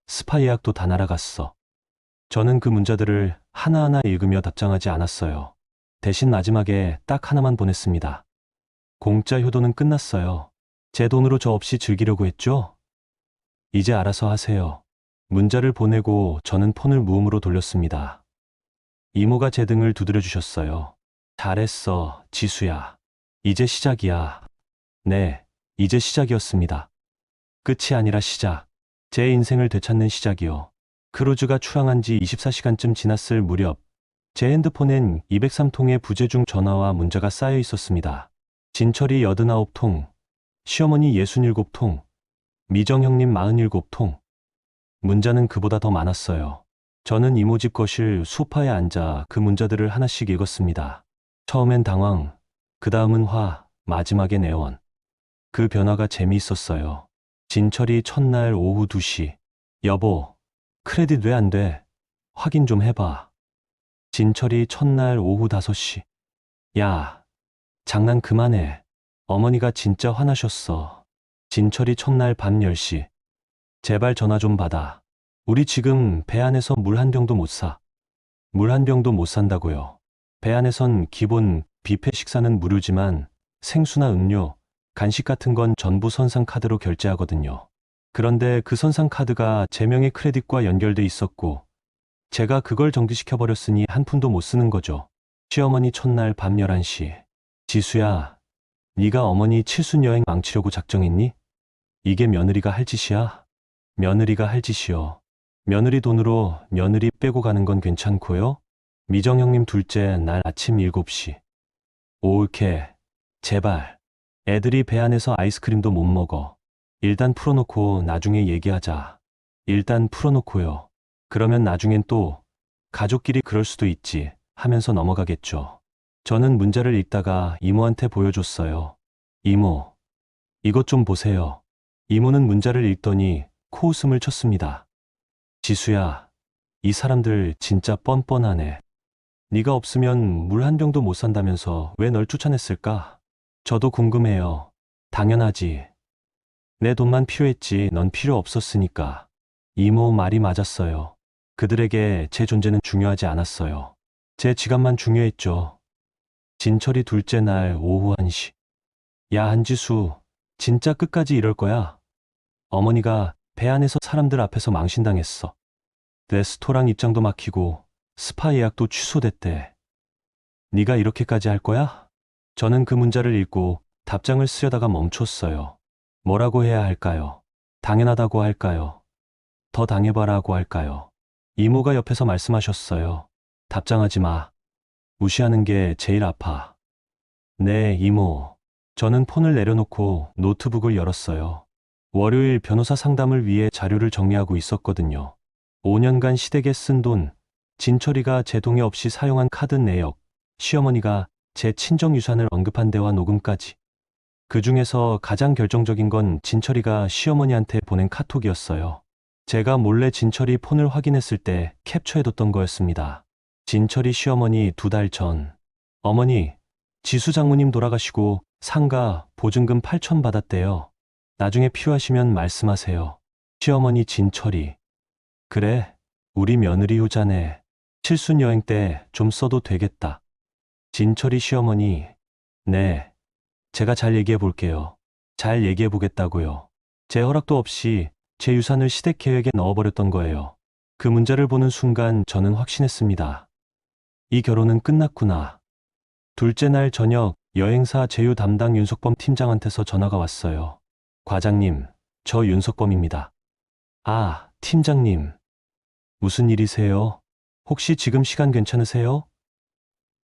S2: 스파 예약도 다 날아갔어. 저는 그 문자들을 하나하나 읽으며 답장하지 않았어요. 대신 마지막에 딱 하나만 보냈습니다. 공짜 효도는 끝났어요. 제 돈으로 저 없이 즐기려고 했죠? 이제 알아서 하세요. 문자를 보내고 저는 폰을 무음으로 돌렸습니다. 이모가 제 등을 두드려 주셨어요. 잘했어, 지수야. 이제 시작이야. 네, 이제 시작이었습니다. 끝이 아니라 시작. 제 인생을 되찾는 시작이요. 크루즈가 출항한 지 24시간쯤 지났을 무렵, 제 핸드폰엔 203통의 부재중 전화와 문자가 쌓여 있었습니다. 진철이 89통, 시어머니 67통, 미정 형님 47통. 문자는 그보다 더 많았어요. 저는 이모 집 거실 소파에 앉아 그 문자들을 하나씩 읽었습니다. 처음엔 당황, 그 다음은 화, 마지막엔 애원. 그 변화가 재미있었어요. 진철이 첫날 오후 2시. 여보, 크레딧 왜 안 돼? 확인 좀 해봐. 진철이 첫날 오후 5시. 야, 장난 그만해. 어머니가 진짜 화나셨어. 진철이 첫날 밤 10시. 제발 전화 좀 받아. 우리 지금 배 안에서 물 한 병도 못 사. 물 한 병도 못 산다고요. 배 안에선 기본 뷔페 식사는 무료지만 생수나 음료, 간식 같은 건 전부 선상 카드로 결제하거든요. 그런데 그 선상 카드가 제 명의 크레딧과 연결돼 있었고 제가 그걸 정지시켜버렸으니 한 푼도 못 쓰는 거죠. 시어머니 첫날 밤 11시. 지수야, 네가 어머니 칠순 여행 망치려고 작정했니? 이게 며느리가 할 짓이야? 며느리가 할 짓이요. 며느리 돈으로 며느리 빼고 가는 건 괜찮고요. 미정 형님 둘째 날 아침 7시. 올케, 제발. 애들이 배 안에서 아이스크림도 못 먹어. 일단 풀어놓고 나중에 얘기하자. 일단 풀어놓고요. 그러면 나중엔 또 가족끼리 그럴 수도 있지 하면서 넘어가겠죠. 저는 문자를 읽다가 이모한테 보여줬어요. 이모, 이것 좀 보세요. 이모는 문자를 읽더니 코웃음을 쳤습니다. 지수야, 이 사람들 진짜 뻔뻔하네. 네가 없으면 물 한 병도 못 산다면서 왜 널 쫓아냈을까? 저도 궁금해요. 당연하지. 내 돈만 필요했지 넌 필요 없었으니까. 이모 말이 맞았어요. 그들에게 제 존재는 중요하지 않았어요. 제 지갑만 중요했죠. 진철이 둘째 날 오후 1시. 야, 한지수, 진짜 끝까지 이럴 거야? 어머니가 배 안에서 사람들 앞에서 망신당했어. 레스토랑 입장도 막히고 스파 예약도 취소됐대. 네가 이렇게까지 할 거야? 저는 그 문자를 읽고 답장을 쓰려다가 멈췄어요. 뭐라고 해야 할까요? 당연하다고 할까요? 더 당해봐라고 할까요? 이모가 옆에서 말씀하셨어요. 답장하지 마. 무시하는 게 제일 아파. 네, 이모. 저는 폰을 내려놓고 노트북을 열었어요. 월요일 변호사 상담을 위해 자료를 정리하고 있었거든요. 5년간 시댁에 쓴 돈, 진철이가 제 동의 없이 사용한 카드 내역, 시어머니가 제 친정 유산을 언급한 대화 녹음까지. 그 중에서 가장 결정적인 건 진철이가 시어머니한테 보낸 카톡이었어요. 제가 몰래 진철이 폰을 확인했을 때 캡처해뒀던 거였습니다. 진철이 시어머니 2달 전. 어머니, 지수 장모님 돌아가시고 상가 보증금 8천 받았대요. 나중에 필요하시면 말씀하세요. 시어머니 진철이. 그래, 우리 며느리 효자네. 칠순 여행 때 좀 써도 되겠다. 진철이 시어머니. 네, 제가 잘 얘기해 볼게요. 잘 얘기해 보겠다고요. 제 허락도 없이 제 유산을 시댁 계획에 넣어버렸던 거예요. 그 문자를 보는 순간 저는 확신했습니다. 이 결혼은 끝났구나. 둘째 날 저녁 여행사 제휴 담당 윤석범 팀장한테서 전화가 왔어요. 과장님, 저 윤석범입니다. 아, 팀장님. 무슨 일이세요? 혹시 지금 시간 괜찮으세요?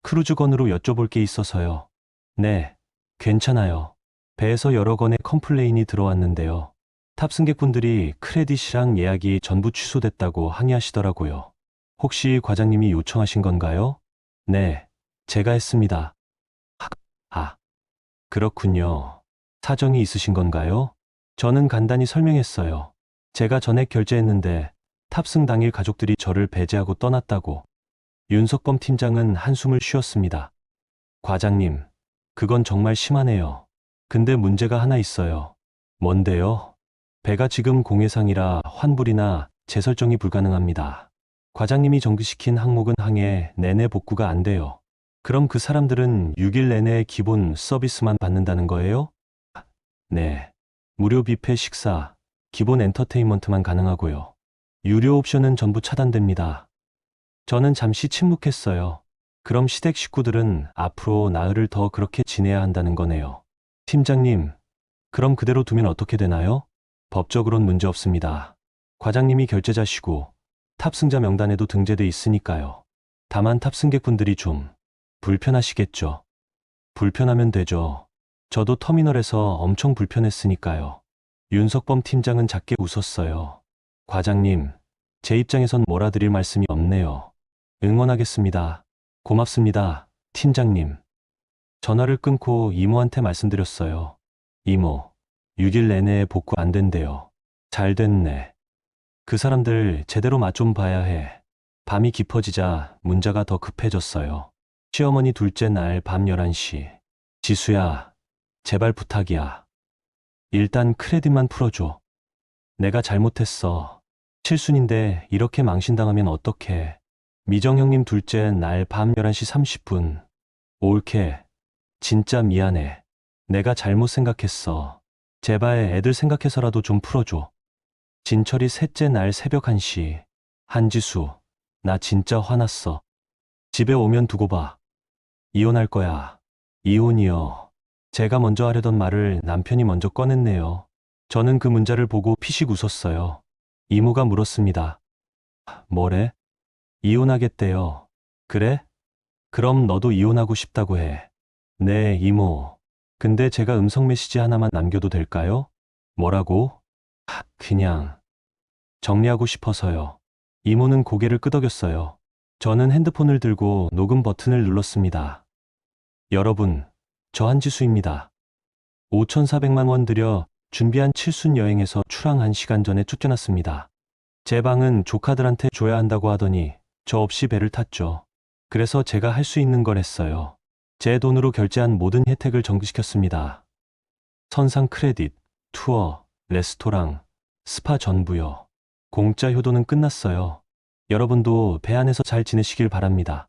S2: 크루즈건으로 여쭤볼 게 있어서요. 네, 괜찮아요. 배에서 여러 건의 컴플레인이 들어왔는데요. 탑승객분들이 크레딧이랑 예약이 전부 취소됐다고 항의하시더라고요. 혹시 과장님이 요청하신 건가요? 네, 제가 했습니다. 아, 그렇군요. 사정이 있으신 건가요? 저는 간단히 설명했어요. 제가 전액 결제했는데 탑승 당일 가족들이 저를 배제하고 떠났다고. 윤석범 팀장은 한숨을 쉬었습니다. 과장님, 그건 정말 심하네요. 근데 문제가 하나 있어요. 뭔데요? 배가 지금 공해상이라 환불이나 재설정이 불가능합니다. 과장님이 정지시킨 항목은 항해 내내 복구가 안 돼요. 그럼 그 사람들은 6일 내내 기본 서비스만 받는다는 거예요? 네. 무료 뷔페 식사, 기본 엔터테인먼트만 가능하고요. 유료 옵션은 전부 차단됩니다. 저는 잠시 침묵했어요. 그럼 시댁 식구들은 앞으로 나흘을 더 그렇게 지내야 한다는 거네요. 팀장님, 그럼 그대로 두면 어떻게 되나요? 법적으론 문제 없습니다. 과장님이 결제자시고 탑승자 명단에도 등재돼 있으니까요. 다만 탑승객분들이 좀 불편하시겠죠. 불편하면 되죠. 저도 터미널에서 엄청 불편했으니까요. 윤석범 팀장은 작게 웃었어요. 과장님, 제 입장에선 몰아드릴 말씀이 없네요. 응원하겠습니다. 고맙습니다, 팀장님. 전화를 끊고 이모한테 말씀드렸어요. 이모, 6일 내내 복구 안 된대요. 잘 됐네. 그 사람들 제대로 맛 좀 봐야 해. 밤이 깊어지자 문자가 더 급해졌어요. 시어머니 둘째 날 밤 11시. 지수야, 제발 부탁이야. 일단 크레딧만 풀어줘. 내가 잘못했어. 칠순인데 이렇게 망신당하면 어떡해. 미정 형님 둘째 날 밤 11시 30분. 올케, 진짜 미안해. 내가 잘못 생각했어. 제발 애들 생각해서라도 좀 풀어줘. 진철이 셋째 날 새벽 1시. 한지수, 나 진짜 화났어. 집에 오면 두고 봐. 이혼할 거야. 이혼이요. 제가 먼저 하려던 말을 남편이 먼저 꺼냈네요. 저는 그 문자를 보고 피식 웃었어요. 이모가 물었습니다. 뭐래? 이혼하겠대요. 그래? 그럼 너도 이혼하고 싶다고 해. 네, 이모. 근데 제가 음성 메시지 하나만 남겨도 될까요? 뭐라고? 그냥 정리하고 싶어서요. 이모는 고개를 끄덕였어요. 저는 핸드폰을 들고 녹음 버튼을 눌렀습니다. 여러분, 저 한지수입니다. 5,400만 원 들여 준비한 칠순 여행에서 출항 1시간 전에 쫓겨났습니다. 제 방은 조카들한테 줘야 한다고 하더니 저 없이 배를 탔죠. 그래서 제가 할 수 있는 걸 했어요. 제 돈으로 결제한 모든 혜택을 정지시켰습니다. 선상 크레딧, 투어, 레스토랑, 스파 전부요. 공짜 효도는 끝났어요. 여러분도 배 안에서 잘 지내시길 바랍니다.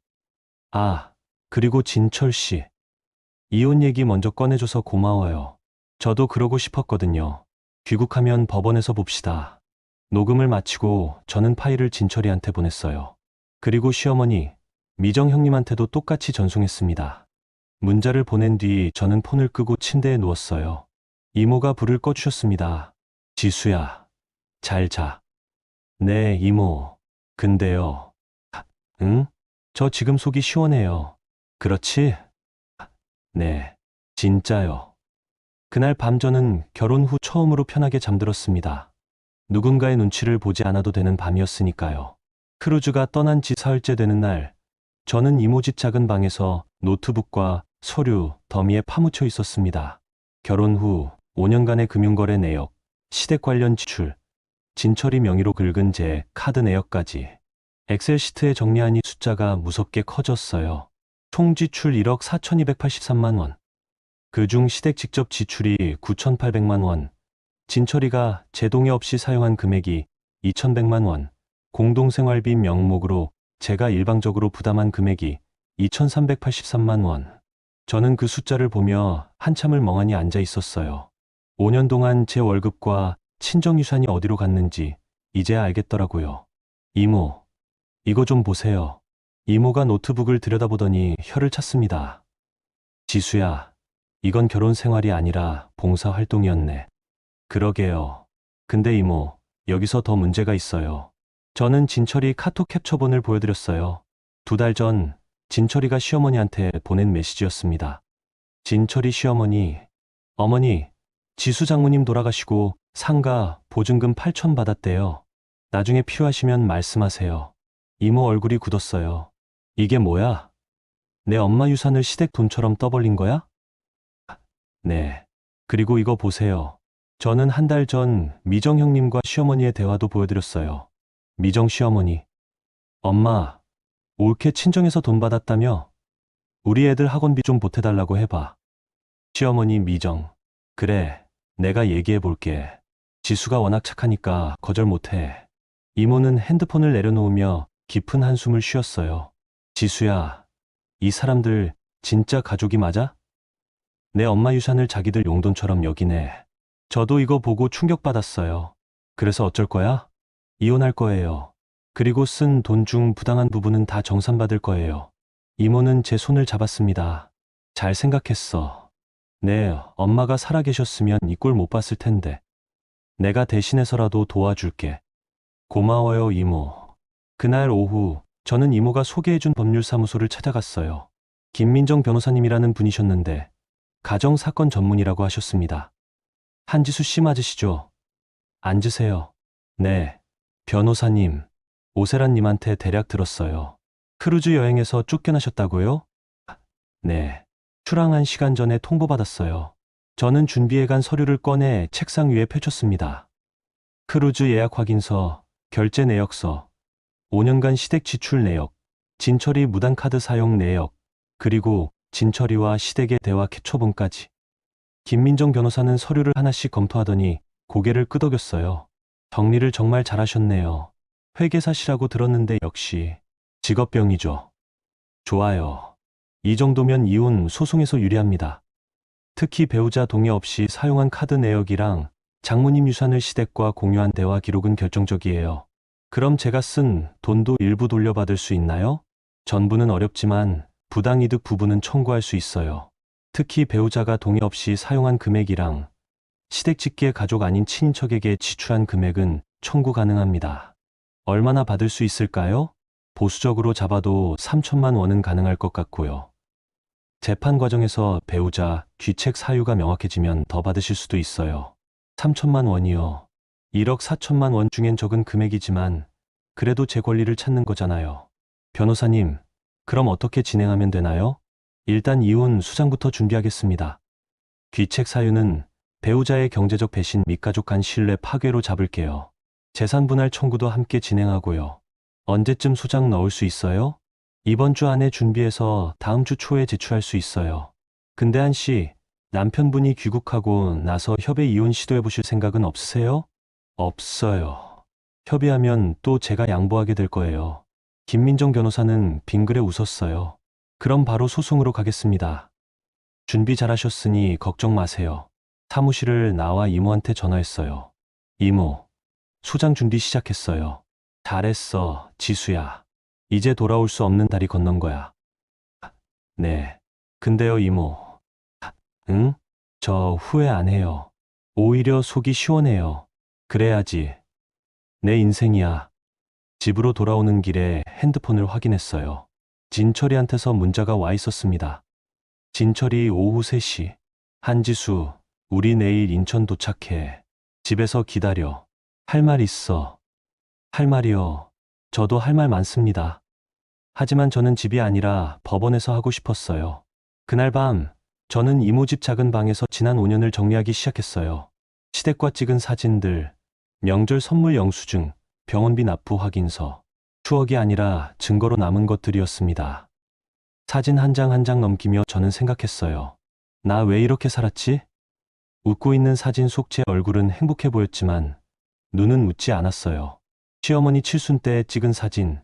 S2: 아, 그리고 진철 씨. 이혼 얘기 먼저 꺼내줘서 고마워요. 저도 그러고 싶었거든요. 귀국하면 법원에서 봅시다. 녹음을 마치고 저는 파일을 진철이한테 보냈어요. 그리고 시어머니, 미정 형님한테도 똑같이 전송했습니다. 문자를 보낸 뒤 저는 폰을 끄고 침대에 누웠어요. 이모가 불을 꺼주셨습니다. 지수야, 잘 자. 네, 이모. 근데요. 응? 저 지금 속이 시원해요. 그렇지? 네, 진짜요. 그날 밤 저는 결혼 후 처음으로 편하게 잠들었습니다. 누군가의 눈치를 보지 않아도 되는 밤이었으니까요. 크루즈가 떠난 지 사흘째 되는 날, 저는 이모 집 작은 방에서 노트북과 서류, 더미에 파묻혀 있었습니다. 결혼 후 5년간의 금융거래 내역, 시댁 관련 지출, 진철이 명의로 긁은 제 카드 내역까지 엑셀 시트에 정리하니 숫자가 무섭게 커졌어요. 총 지출 1억 4,283만 원. 그중 시댁 직접 지출이 9,800만 원, 진철이가 제 동의 없이 사용한 금액이 2,100만 원, 공동생활비 명목으로 제가 일방적으로 부담한 금액이 2,383만 원. 저는 그 숫자를 보며 한참을 멍하니 앉아 있었어요. 5년 동안 제 월급과 친정유산이 어디로 갔는지 이제야 알겠더라고요. 이모, 이거 좀 보세요. 이모가 노트북을 들여다보더니 혀를 찼습니다. 지수야, 이건 결혼 생활이 아니라 봉사활동이었네. 그러게요. 근데 이모, 여기서 더 문제가 있어요. 저는 진철이 카톡 캡처본을 보여드렸어요. 2달 전 진철이가 시어머니한테 보낸 메시지였습니다. 진철이 시어머니, 어머니, 지수 장모님 돌아가시고 상가 보증금 8천 받았대요. 나중에 필요하시면 말씀하세요. 이모 얼굴이 굳었어요. 이게 뭐야? 내 엄마 유산을 시댁 돈처럼 떠벌린 거야? 네. 그리고 이거 보세요. 저는 1달 전 미정 형님과 시어머니의 대화도 보여드렸어요. 미정 시어머니. 엄마, 올케 친정에서 돈 받았다며? 우리 애들 학원비 좀 보태달라고 해봐. 시어머니 미정. 그래, 내가 얘기해 볼게. 지수가 워낙 착하니까 거절 못해. 이모는 핸드폰을 내려놓으며 깊은 한숨을 쉬었어요. 지수야, 이 사람들 진짜 가족이 맞아? 내 엄마 유산을 자기들 용돈처럼 여기네. 저도 이거 보고 충격받았어요. 그래서 어쩔 거야? 이혼할 거예요. 그리고 쓴 돈 중 부당한 부분은 다 정산받을 거예요. 이모는 제 손을 잡았습니다. 잘 생각했어. 네, 엄마가 살아계셨으면 이 꼴 못 봤을 텐데. 내가 대신해서라도 도와줄게. 고마워요, 이모. 그날 오후, 저는 이모가 소개해준 법률사무소를 찾아갔어요. 김민정 변호사님이라는 분이셨는데, 가정사건 전문이라고 하셨습니다. 한지수 씨 맞으시죠? 앉으세요. 네, 변호사님. 오세란님한테 대략 들었어요. 크루즈 여행에서 쫓겨나셨다고요? 네, 출항 1시간 전에 통보받았어요. 저는 준비해간 서류를 꺼내 책상 위에 펼쳤습니다. 크루즈 예약 확인서, 결제 내역서, 5년간 시댁 지출 내역, 진철이 무단카드 사용 내역, 그리고 진철이와 시댁의 대화 캡처본까지. 김민정 변호사는 서류를 하나씩 검토하더니 고개를 끄덕였어요. 정리를 정말 잘하셨네요. 회계사시라고 들었는데 역시 직업병이죠. 좋아요. 이 정도면 이혼 소송에서 유리합니다. 특히 배우자 동의 없이 사용한 카드 내역이랑 장모님 유산을 시댁과 공유한 대화 기록은 결정적이에요. 그럼 제가 쓴 돈도 일부 돌려받을 수 있나요? 전부는 어렵지만 부당이득 부분은 청구할 수 있어요. 특히 배우자가 동의 없이 사용한 금액이랑 시댁 직계 가족 아닌 친인척에게 지출한 금액은 청구 가능합니다. 얼마나 받을 수 있을까요? 보수적으로 잡아도 3천만 원은 가능할 것 같고요. 재판 과정에서 배우자 귀책 사유가 명확해지면 더 받으실 수도 있어요. 3천만 원이요. 1억 4천만 원 중엔 적은 금액이지만 그래도 제 권리를 찾는 거잖아요. 변호사님, 그럼 어떻게 진행하면 되나요? 일단 이혼 수장부터 준비하겠습니다. 귀책 사유는 배우자의 경제적 배신 및 가족 간 신뢰 파괴로 잡을게요. 재산 분할 청구도 함께 진행하고요. 언제쯤 소장 넣을 수 있어요? 이번 주 안에 준비해서 다음 주 초에 제출할 수 있어요. 근데 한씨, 남편분이 귀국하고 나서 협의 이혼 시도해 보실 생각은 없으세요? 없어요. 협의하면 또 제가 양보하게 될 거예요. 김민정 변호사는 빙그레 웃었어요. 그럼 바로 소송으로 가겠습니다. 준비 잘하셨으니 걱정 마세요. 사무실을 나와 이모한테 전화했어요. 이모, 소장 준비 시작했어요. 잘했어, 지수야. 이제 돌아올 수 없는 다리 건넌 거야. 네. 근데요, 이모. 응? 저 후회 안 해요. 오히려 속이 시원해요. 그래야지. 내 인생이야. 집으로 돌아오는 길에 핸드폰을 확인했어요. 진철이한테서 문자가 와 있었습니다. 진철이 오후 3시. 한지수, 우리 내일 인천 도착해. 집에서 기다려. 할 말 있어. 할 말이요. 저도 할 말 많습니다. 하지만 저는 집이 아니라 법원에서 하고 싶었어요. 그날 밤, 저는 이모 집 작은 방에서 지난 5년을 정리하기 시작했어요. 시댁과 찍은 사진들, 명절 선물 영수증, 병원비 납부 확인서. 추억이 아니라 증거로 남은 것들이었습니다. 사진 한 장 한 장 넘기며 저는 생각했어요. 나 왜 이렇게 살았지? 웃고 있는 사진 속 제 얼굴은 행복해 보였지만 눈은 웃지 않았어요. 시어머니 칠순 때 찍은 사진,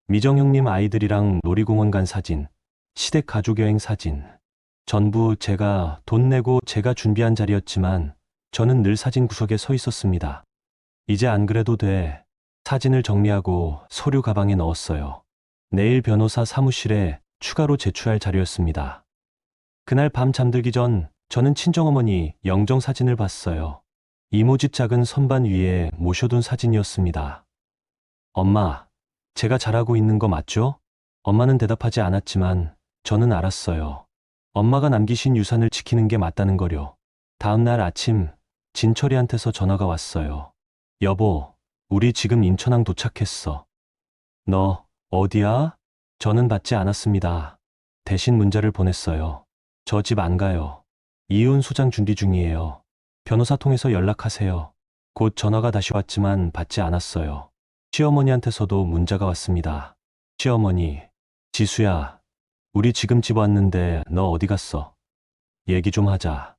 S2: 미정 형님 아이들이랑 놀이공원 간 사진, 시댁 가족여행 사진. 전부 제가 돈 내고 제가 준비한 자리였지만 저는 늘 사진 구석에 서 있었습니다. 이제 안 그래도 돼. 사진을 정리하고 서류 가방에 넣었어요. 내일 변호사 사무실에 추가로 제출할 자료였습니다. 그날 밤 잠들기 전 저는 친정어머니 영정 사진을 봤어요. 이모 집 작은 선반 위에 모셔둔 사진이었습니다. 엄마, 제가 잘하고 있는 거 맞죠? 엄마는 대답하지 않았지만 저는 알았어요. 엄마가 남기신 유산을 지키는 게 맞다는 거요. 다음 날 아침 진철이한테서 전화가 왔어요. 여보, 우리 지금 인천항 도착했어. 너 어디야? 저는 받지 않았습니다. 대신 문자를 보냈어요. 저 집 안 가요. 이혼 소장 준비 중이에요. 변호사 통해서 연락하세요. 곧 전화가 다시 왔지만 받지 않았어요. 시어머니한테서도 문자가 왔습니다. 시어머니, 지수야, 우리 지금 집 왔는데 너 어디 갔어? 얘기 좀 하자.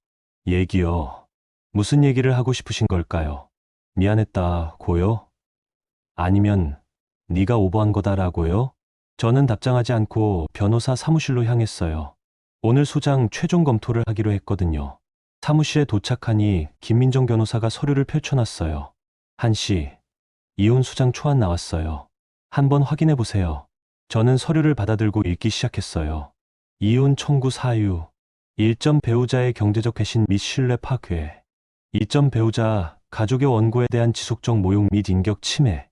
S2: 얘기요. 무슨 얘기를 하고 싶으신 걸까요? 미안했다고요? 아니면 네가 오버한 거다라고요? 저는 답장하지 않고 변호사 사무실로 향했어요. 오늘 소장 최종 검토를 하기로 했거든요. 사무실에 도착하니 김민정 변호사가 서류를 펼쳐놨어요. 1시, 이혼 소장 초안 나왔어요. 한번 확인해 보세요. 저는 서류를 받아들고 읽기 시작했어요. 이혼 청구 사유, 1점 배우자의 경제적 회신 및 신뢰 파괴, 2점 배우자 가족의 원고에 대한 지속적 모욕 및 인격 침해,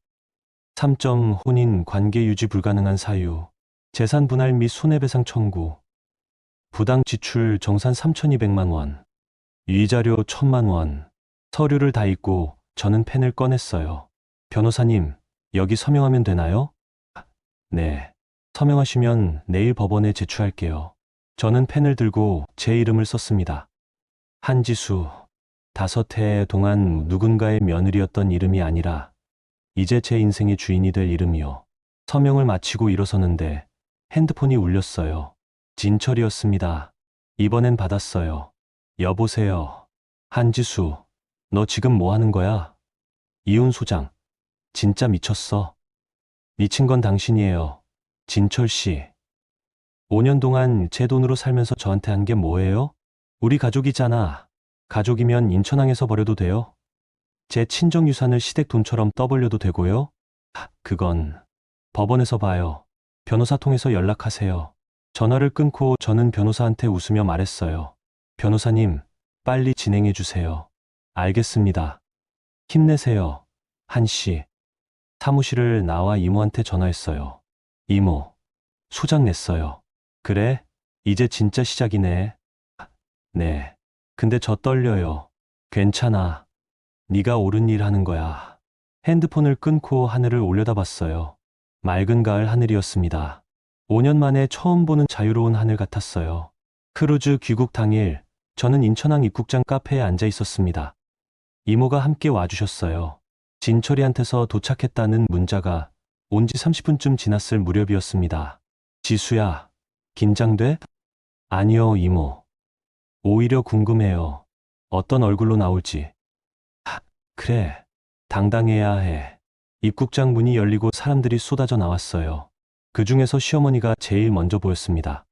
S2: 3점 혼인 관계 유지 불가능한 사유, 재산 분할 및 손해배상 청구, 부당 지출 정산 3,200만 원, 위자료 1,000만 원. 서류를 다 읽고 저는 펜을 꺼냈어요. 변호사님, 여기 서명하면 되나요? 네. 서명하시면 내일 법원에 제출할게요. 저는 펜을 들고 제 이름을 썼습니다. 한지수. 5해 동안 누군가의 며느리였던 이름이 아니라 이제 제 인생의 주인이 될 이름이요. 서명을 마치고 일어서는데 핸드폰이 울렸어요. 진철이었습니다. 이번엔 받았어요. 여보세요. 한지수, 너 지금 뭐 하는 거야? 이혼 소장. 진짜 미쳤어. 미친 건 당신이에요. 진철 씨. 5년 동안 제 돈으로 살면서 저한테 한 게 뭐예요? 우리 가족이잖아. 가족이면 인천항에서 버려도 돼요? 제 친정 유산을 시댁 돈처럼 떠벌려도 되고요? 그건 법원에서 봐요. 변호사 통해서 연락하세요. 전화를 끊고 저는 변호사한테 웃으며 말했어요. 변호사님, 빨리 진행해 주세요. 알겠습니다. 힘내세요. 1시. 사무실을 나와 이모한테 전화했어요. 이모, 소장 냈어요. 그래? 이제 진짜 시작이네. 네. 근데 저 떨려요. 괜찮아. 네가 옳은 일 하는 거야. 핸드폰을 끊고 하늘을 올려다봤어요. 맑은 가을 하늘이었습니다. 5년 만에 처음 보는 자유로운 하늘 같았어요. 크루즈 귀국 당일, 저는 인천항 입국장 카페에 앉아 있었습니다. 이모가 함께 와주셨어요. 진철이한테서 도착했다는 문자가 온 지 30분쯤 지났을 무렵이었습니다. 지수야, 긴장돼? 아니요, 이모. 오히려 궁금해요. 어떤 얼굴로 나올지. 그래, 당당해야 해. 입국장 문이 열리고 사람들이 쏟아져 나왔어요. 그 중에서 시어머니가 제일 먼저 보였습니다.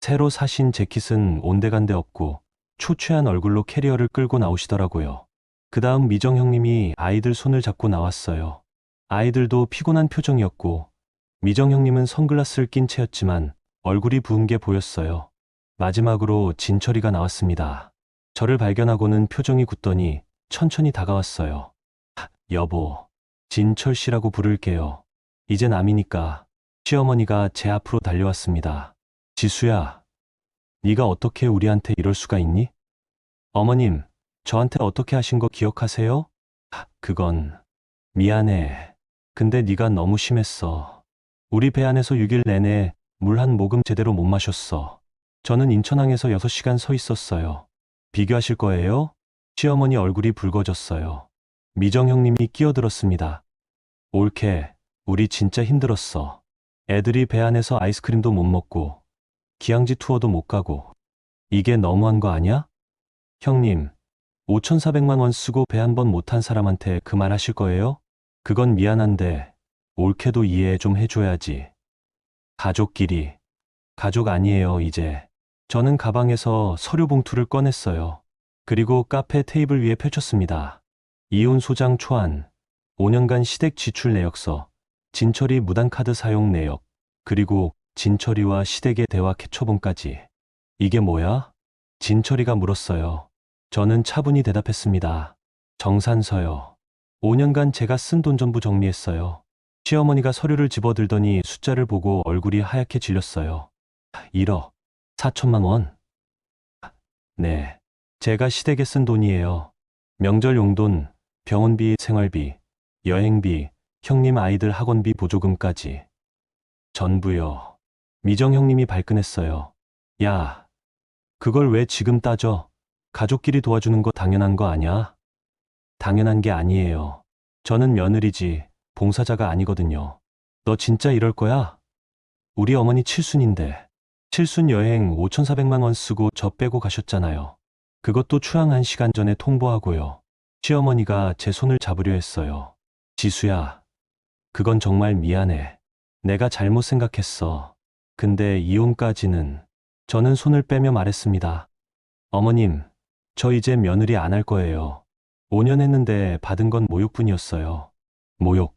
S2: 새로 사신 재킷은 온데간데 없고 초췌한 얼굴로 캐리어를 끌고 나오시더라고요. 그 다음 미정 형님이 아이들 손을 잡고 나왔어요. 아이들도 피곤한 표정이었고 미정 형님은 선글라스를 낀 채였지만 얼굴이 부은 게 보였어요. 마지막으로 진철이가 나왔습니다. 저를 발견하고는 표정이 굳더니 천천히 다가왔어요. 여보, 진철 씨라고 부를게요. 이제 남이니까. 시어머니가 제 앞으로 달려왔습니다. 지수야, 네가 어떻게 우리한테 이럴 수가 있니? 어머님, 저한테 어떻게 하신 거 기억하세요? 그건 미안해. 근데 네가 너무 심했어. 우리 배 안에서 6일 내내 물 한 모금 제대로 못 마셨어. 저는 인천항에서 6시간 서 있었어요. 비교하실 거예요? 시어머니 얼굴이 붉어졌어요. 미정 형님이 끼어들었습니다. 올케, 우리 진짜 힘들었어. 애들이 배 안에서 아이스크림도 못 먹고, 기항지 투어도 못 가고. 이게 너무한 거 아니야? 형님, 5,400만 원 쓰고 배 한 번 못 탄 사람한테 그 말 하실 거예요? 그건 미안한데, 올케도 이해 좀 해줘야지. 가족끼리. 가족 아니에요, 이제. 저는 가방에서 서류 봉투를 꺼냈어요. 그리고 카페 테이블 위에 펼쳤습니다. 이혼 소장 초안, 5년간 시댁 지출 내역서, 진철이 무단카드 사용 내역, 그리고 진철이와 시댁의 대화 캡처본까지. 이게 뭐야? 진철이가 물었어요. 저는 차분히 대답했습니다. 정산서요. 5년간 제가 쓴 돈 전부 정리했어요. 시어머니가 서류를 집어들더니 숫자를 보고 얼굴이 하얗게 질렸어요. 1억 4천만 원? 네. 제가 시댁에 쓴 돈이에요. 명절 용돈, 병원비, 생활비, 여행비, 형님 아이들 학원비 보조금까지. 전부요. 미정 형님이 발끈했어요. 야, 그걸 왜 지금 따져? 가족끼리 도와주는 거 당연한 거 아냐? 당연한 게 아니에요. 저는 며느리지 봉사자가 아니거든요. 너 진짜 이럴 거야? 우리 어머니 칠순인데. 칠순 여행 5,400만 원 쓰고 저 빼고 가셨잖아요. 그것도 출항 1시간 전에 통보하고요. 시어머니가 제 손을 잡으려 했어요. 지수야, 그건 정말 미안해. 내가 잘못 생각했어. 근데 이혼까지는. 저는 손을 빼며 말했습니다. 어머님, 저 이제 며느리 안 할 거예요. 5년 했는데 받은 건 모욕뿐이었어요. 모욕.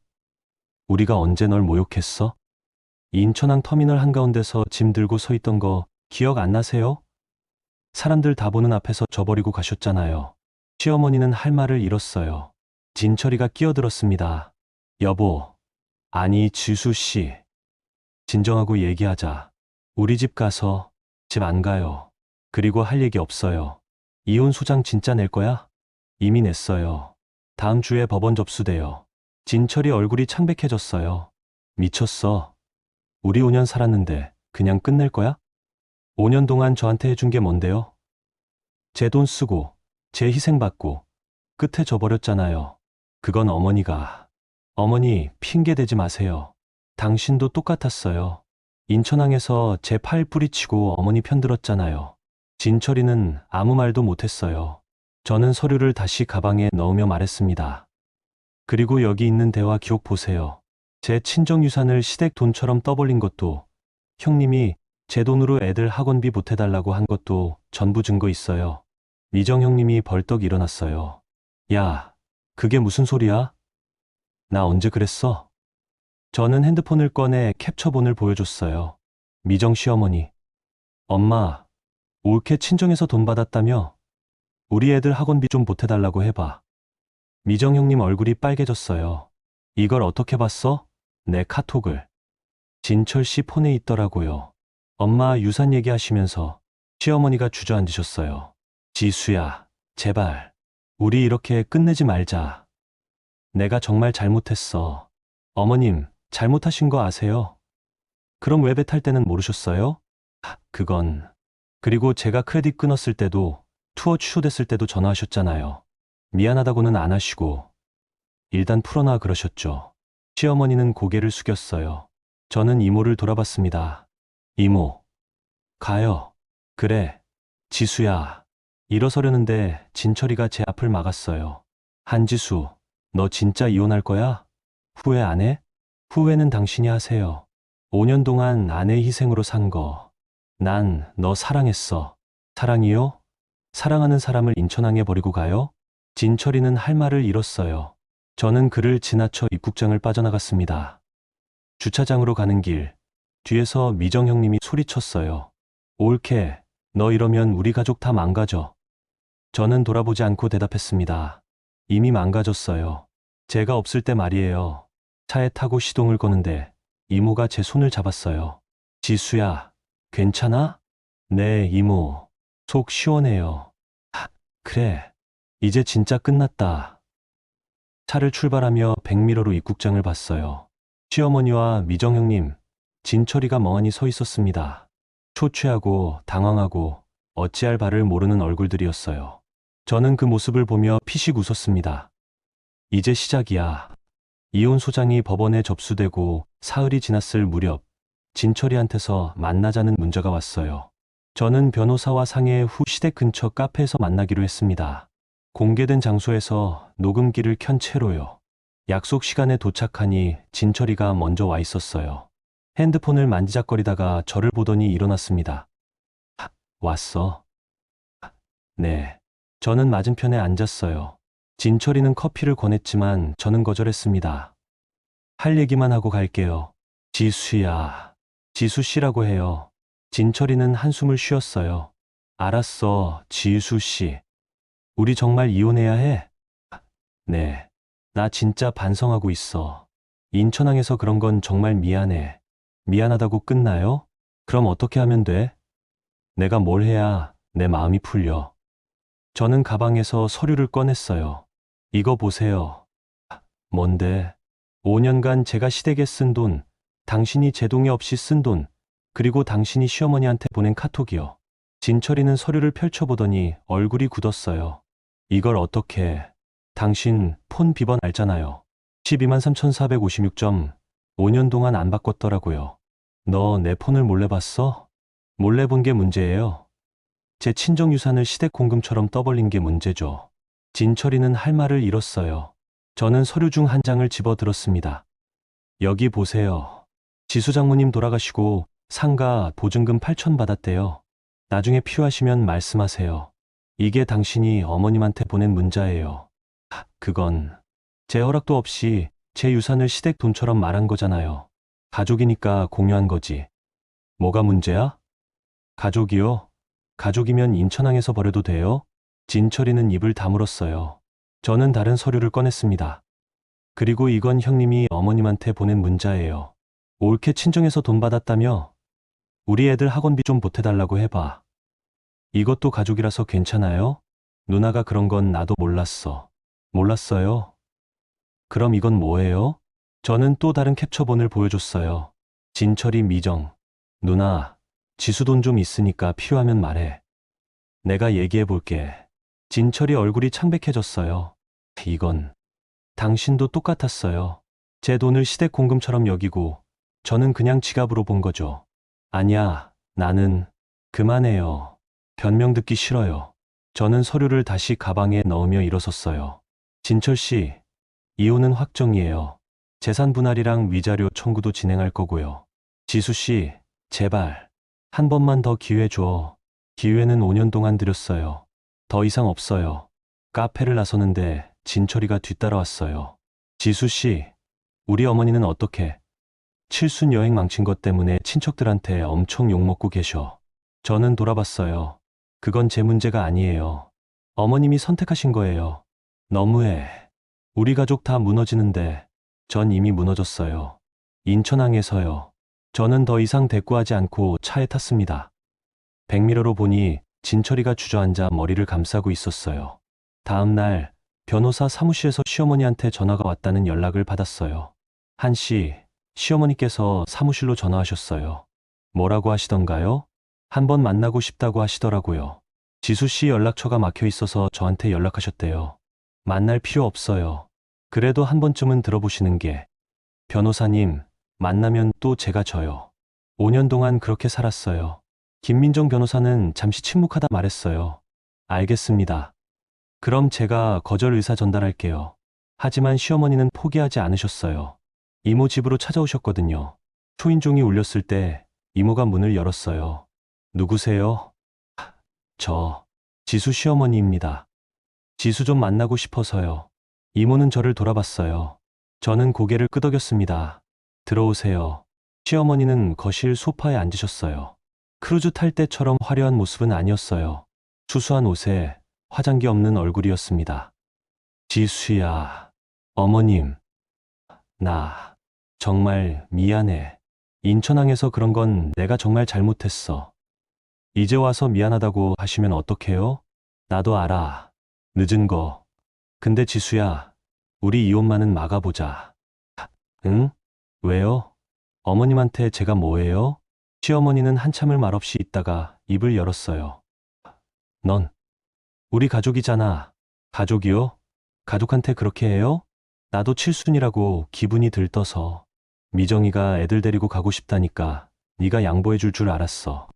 S2: 우리가 언제 널 모욕했어? 인천항 터미널 한가운데서 짐 들고 서 있던 거 기억 안 나세요? 사람들 다 보는 앞에서 져버리고 가셨잖아요. 시어머니는 할 말을 잃었어요. 진철이가 끼어들었습니다. 여보, 아니 지수 씨. 진정하고 얘기하자. 우리 집 가서 집 안 가요. 그리고 할 얘기 없어요. 이혼 소장 진짜 낼 거야? 이미 냈어요. 다음 주에 법원 접수돼요. 진철이 얼굴이 창백해졌어요. 미쳤어. 우리 5년 살았는데 그냥 끝낼 거야? 5년 동안 저한테 해준 게 뭔데요? 제 돈 쓰고, 제 희생받고, 끝에 져버렸잖아요. 그건 어머니가. 어머니, 핑계 대지 마세요. 당신도 똑같았어요. 인천항에서 제 팔 뿌리치고 어머니 편들었잖아요. 진철이는 아무 말도 못했어요. 저는 서류를 다시 가방에 넣으며 말했습니다. 그리고 여기 있는 대화 기록 보세요. 제 친정 유산을 시댁 돈처럼 떠벌린 것도, 형님이 제 돈으로 애들 학원비 보태달라고 한 것도 전부 증거 있어요. 미정 형님이 벌떡 일어났어요. 야, 그게 무슨 소리야? 나 언제 그랬어? 저는 핸드폰을 꺼내 캡처본을 보여줬어요. 미정 시어머니. 엄마, 올케 친정에서 돈 받았다며? 우리 애들 학원비 좀 보태달라고 해봐. 미정 형님 얼굴이 빨개졌어요. 이걸 어떻게 봤어? 내 카톡을. 진철 씨 폰에 있더라고요. 엄마 유산 얘기하시면서 시어머니가 주저앉으셨어요. 지수야, 제발. 우리 이렇게 끝내지 말자. 내가 정말 잘못했어. 어머님, 잘못하신 거 아세요? 그럼 왜 배 탈 때는 모르셨어요? 그건. 그리고 제가 크레딧 끊었을 때도, 투어 취소됐을 때도 전화하셨잖아요. 미안하다고는 안 하시고, 일단 풀어놔 그러셨죠. 시어머니는 고개를 숙였어요. 저는 이모를 돌아봤습니다. 이모. 가요. 그래. 지수야. 일어서려는데 진철이가 제 앞을 막았어요. 한지수, 너 진짜 이혼할 거야? 후회 안 해? 후회는 당신이 하세요. 5년 동안 아내 희생으로 산 거. 난 너 사랑했어. 사랑이요? 사랑하는 사람을 인천항에 버리고 가요? 진철이는 할 말을 잃었어요. 저는 그를 지나쳐 입국장을 빠져나갔습니다. 주차장으로 가는 길, 뒤에서 미정 형님이 소리쳤어요. 올케, 너 이러면 우리 가족 다 망가져. 저는 돌아보지 않고 대답했습니다. 이미 망가졌어요. 제가 없을 때 말이에요. 차에 타고 시동을 거는데 이모가 제 손을 잡았어요. 지수야, 괜찮아? 네, 이모. 속 시원해요. 그래. 이제 진짜 끝났다. 차를 출발하며 백미러로 입국장을 봤어요. 시어머니와 미정 형님, 진철이가 멍하니 서 있었습니다. 초췌하고 당황하고 어찌할 바를 모르는 얼굴들이었어요. 저는 그 모습을 보며 피식 웃었습니다. 이제 시작이야. 이혼 소장이 법원에 접수되고 사흘이 지났을 무렵 진철이한테서 만나자는 문자가 왔어요. 저는 변호사와 상해 후 시댁 근처 카페에서 만나기로 했습니다. 공개된 장소에서 녹음기를 켠 채로요. 약속 시간에 도착하니 진철이가 먼저 와 있었어요. 핸드폰을 만지작거리다가 저를 보더니 일어났습니다. 왔어. 네. 저는 맞은편에 앉았어요. 진철이는 커피를 권했지만 저는 거절했습니다. 할 얘기만 하고 갈게요. 지수야. 지수 씨라고 해요. 진철이는 한숨을 쉬었어요. 알았어, 지수 씨. 우리 정말 이혼해야 해? 네. 나 진짜 반성하고 있어. 인천항에서 그런 건 정말 미안해. 미안하다고 끝나요? 그럼 어떻게 하면 돼? 내가 뭘 해야 내 마음이 풀려. 저는 가방에서 서류를 꺼냈어요. 이거 보세요. 뭔데? 5년간 제가 시댁에 쓴 돈, 당신이 제 동의 없이 쓴 돈, 그리고 당신이 시어머니한테 보낸 카톡이요. 진철이는 서류를 펼쳐보더니 얼굴이 굳었어요. 이걸 어떻게, 당신 폰 비번 알잖아요. 12만 3,456점, 5년 동안 안 바꿨더라고요. 너 내 폰을 몰래 봤어? 몰래 본 게 문제예요. 제 친정 유산을 시댁 공금처럼 떠벌린 게 문제죠. 진철이는 할 말을 잃었어요. 저는 서류 중 한 장을 집어들었습니다. 여기 보세요. 지수 장모님 돌아가시고 상가 보증금 8천 받았대요. 나중에 필요하시면 말씀하세요. 이게 당신이 어머님한테 보낸 문자예요. 그건 제 허락도 없이 제 유산을 시댁 돈처럼 말한 거잖아요. 가족이니까 공유한 거지. 뭐가 문제야? 가족이요? 가족이면 인천항에서 버려도 돼요? 진철이는 입을 다물었어요. 저는 다른 서류를 꺼냈습니다. 그리고 이건 형님이 어머님한테 보낸 문자예요. 올케 친정에서 돈 받았다며? 우리 애들 학원비 좀 보태달라고 해봐. 이것도 가족이라서 괜찮아요? 누나가 그런 건 나도 몰랐어. 몰랐어요? 그럼 이건 뭐예요? 저는 또 다른 캡처본을 보여줬어요. 진철이 미정. 누나, 지수 돈 좀 있으니까 필요하면 말해. 내가 얘기해 볼게. 진철이 얼굴이 창백해졌어요. 이건 당신도 똑같았어요. 제 돈을 시댁 공금처럼 여기고 저는 그냥 지갑으로 본 거죠. 아니야, 나는 그만해요. 변명 듣기 싫어요. 저는 서류를 다시 가방에 넣으며 일어섰어요. 진철 씨, 이혼은 확정이에요. 재산 분할이랑 위자료 청구도 진행할 거고요. 지수 씨, 제발 한 번만 더 기회 줘. 기회는 5년 동안 드렸어요. 더 이상 없어요. 카페를 나서는데 진철이가 뒤따라왔어요. 지수 씨, 우리 어머니는 어떻게? 칠순 여행 망친 것 때문에 친척들한테 엄청 욕먹고 계셔. 저는 돌아봤어요. 그건 제 문제가 아니에요. 어머님이 선택하신 거예요. 너무해. 우리 가족 다 무너지는데 전 이미 무너졌어요. 인천항에서요. 저는 더 이상 대꾸하지 않고 차에 탔습니다. 백미러로 보니 진철이가 주저앉아 머리를 감싸고 있었어요. 다음 날 변호사 사무실에서 시어머니한테 전화가 왔다는 연락을 받았어요. 한씨, 시어머니께서 사무실로 전화하셨어요. 뭐라고 하시던가요? 한번 만나고 싶다고 하시더라고요. 지수 씨 연락처가 막혀 있어서 저한테 연락하셨대요. 만날 필요 없어요. 그래도 한 번쯤은 들어보시는 게. 변호사님, 만나면 또 제가 져요. 5년 동안 그렇게 살았어요. 김민정 변호사는 잠시 침묵하다 말했어요. 알겠습니다. 그럼 제가 거절 의사 전달할게요. 하지만 시어머니는 포기하지 않으셨어요. 이모 집으로 찾아오셨거든요. 초인종이 울렸을 때 이모가 문을 열었어요. 누구세요? 저, 지수 시어머니입니다. 지수 좀 만나고 싶어서요. 이모는 저를 돌아봤어요. 저는 고개를 끄덕였습니다. 들어오세요. 시어머니는 거실 소파에 앉으셨어요. 크루즈 탈 때처럼 화려한 모습은 아니었어요. 수수한 옷에 화장기 없는 얼굴이었습니다. 지수야, 어머님. 나 정말 미안해. 인천항에서 그런 건 내가 정말 잘못했어. 이제 와서 미안하다고 하시면 어떡해요? 나도 알아. 늦은 거. 근데 지수야, 우리 이혼만은 막아보자. 응? 왜요? 어머님한테 제가 뭐예요? 시어머니는 한참을 말없이 있다가 입을 열었어요. 넌 우리 가족이잖아. 가족이요? 가족한테 그렇게 해요? 나도 칠순이라고 기분이 들떠서. 미정이가 애들 데리고 가고 싶다니까 네가 양보해 줄 줄 알았어.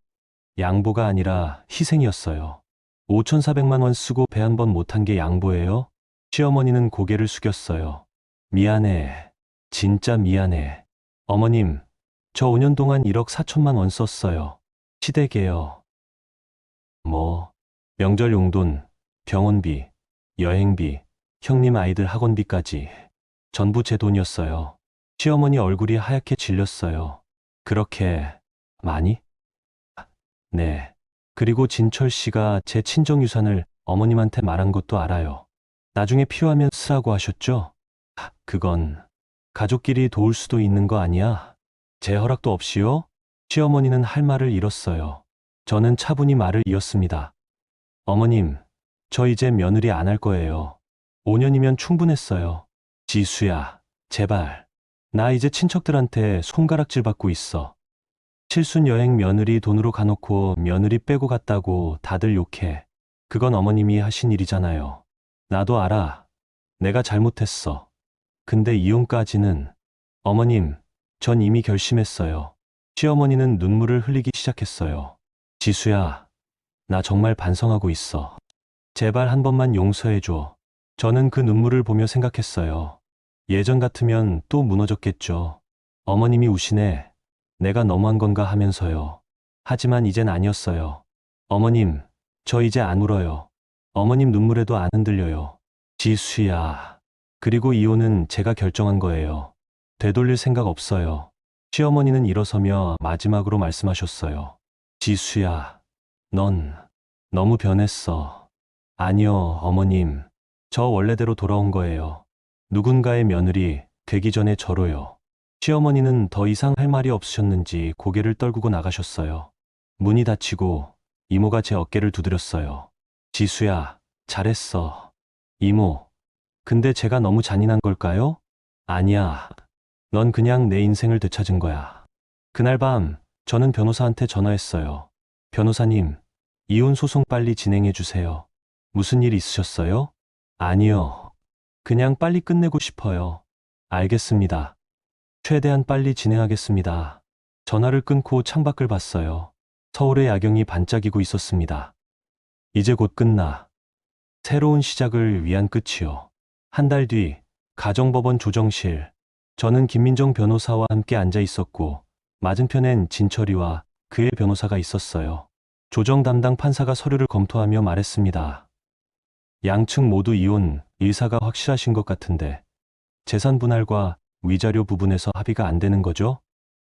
S2: 양보가 아니라 희생이었어요. 5,400만 원 쓰고 배 한 번 못한 게 양보예요? 시어머니는 고개를 숙였어요. 미안해. 진짜 미안해. 어머님, 저 5년 동안 1억 4천만 원 썼어요. 시댁에요. 뭐, 명절 용돈, 병원비, 여행비, 형님 아이들 학원비까지 전부 제 돈이었어요. 시어머니 얼굴이 하얗게 질렸어요. 그렇게 많이? 네. 그리고 진철 씨가 제 친정 유산을 어머님한테 말한 것도 알아요. 나중에 필요하면 쓰라고 하셨죠? 그건 가족끼리 도울 수도 있는 거 아니야? 제 허락도 없이요? 시어머니는 할 말을 잃었어요. 저는 차분히 말을 이었습니다. 어머님, 저 이제 며느리 안 할 거예요. 5년이면 충분했어요. 지수야, 제발. 나 이제 친척들한테 손가락질 받고 있어. 칠순 여행 며느리 돈으로 가놓고 며느리 빼고 갔다고 다들 욕해. 그건 어머님이 하신 일이잖아요. 나도 알아. 내가 잘못했어. 근데 이혼까지는. 어머님, 전 이미 결심했어요. 시어머니는 눈물을 흘리기 시작했어요. 지수야, 나 정말 반성하고 있어. 제발 한 번만 용서해줘. 저는 그 눈물을 보며 생각했어요. 예전 같으면 또 무너졌겠죠. 어머님이 우시네. 내가 너무한 건가 하면서요. 하지만 이젠 아니었어요. 어머님, 저 이제 안 울어요. 어머님 눈물에도 안 흔들려요. 지수야. 그리고 이혼은 제가 결정한 거예요. 되돌릴 생각 없어요. 시어머니는 일어서며 마지막으로 말씀하셨어요. 지수야, 넌 너무 변했어. 아니요, 어머님. 저 원래대로 돌아온 거예요. 누군가의 며느리 되기 전에 저로요. 시어머니는 더 이상 할 말이 없으셨는지 고개를 떨구고 나가셨어요. 문이 닫히고 이모가 제 어깨를 두드렸어요. 지수야, 잘했어. 이모, 근데 제가 너무 잔인한 걸까요? 아니야. 넌 그냥 내 인생을 되찾은 거야. 그날 밤, 저는 변호사한테 전화했어요. 변호사님, 이혼 소송 빨리 진행해 주세요. 무슨 일 있으셨어요? 아니요. 그냥 빨리 끝내고 싶어요. 알겠습니다. 최대한 빨리 진행하겠습니다. 전화를 끊고 창밖을 봤어요. 서울의 야경이 반짝이고 있었습니다. 이제 곧 끝나. 새로운 시작을 위한 끝이요. 한 달 뒤, 가정법원 조정실. 저는 김민정 변호사와 함께 앉아 있었고, 맞은편엔 진철이와 그의 변호사가 있었어요. 조정 담당 판사가 서류를 검토하며 말했습니다. 양측 모두 이혼 의사가 확실하신 것 같은데, 재산 분할과 위자료 부분에서 합의가 안 되는 거죠?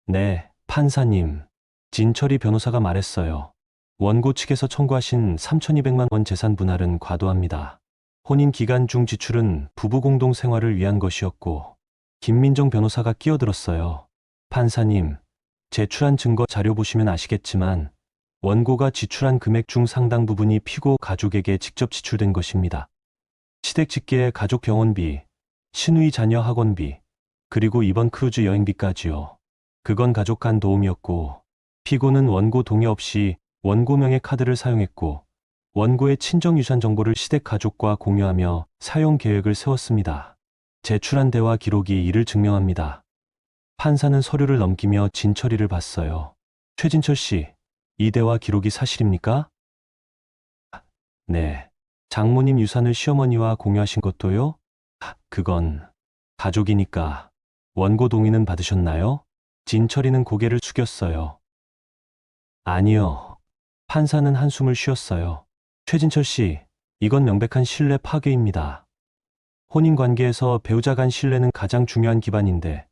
S2: 네, 판사님. 진철이 변호사가 말했어요. 원고 측에서 청구하신 3,200만 원 재산 분할은 과도합니다. 혼인 기간 중 지출은 부부 공동 생활을 위한 것이었고, 김민정 변호사가 끼어들었어요. 판사님, 제출한 증거 자료 보시면 아시겠지만, 원고가 지출한 금액 중 상당 부분이 피고 가족에게 직접 지출된 것입니다. 시댁 직계의 가족 병원비, 시누이 자녀 학원비, 그리고 이번 크루즈 여행비까지요. 그건 가족 간 도움이었고, 피고는 원고 동의 없이 원고명의 카드를 사용했고, 원고의 친정 유산 정보를 시댁 가족과 공유하며 사용 계획을 세웠습니다. 제출한 대화 기록이 이를 증명합니다. 판사는 서류를 넘기며 진철이를 봤어요. 최진철 씨, 이 대화 기록이 사실입니까? 네. 장모님 유산을 시어머니와 공유하신 것도요? 그건 가족이니까. 원고 동의는 받으셨나요? 진철이는 고개를 숙였어요. 아니요. 판사는 한숨을 쉬었어요. 최진철 씨, 이건 명백한 신뢰 파괴입니다. 혼인 관계에서 배우자 간 신뢰는 가장 중요한 기반인데,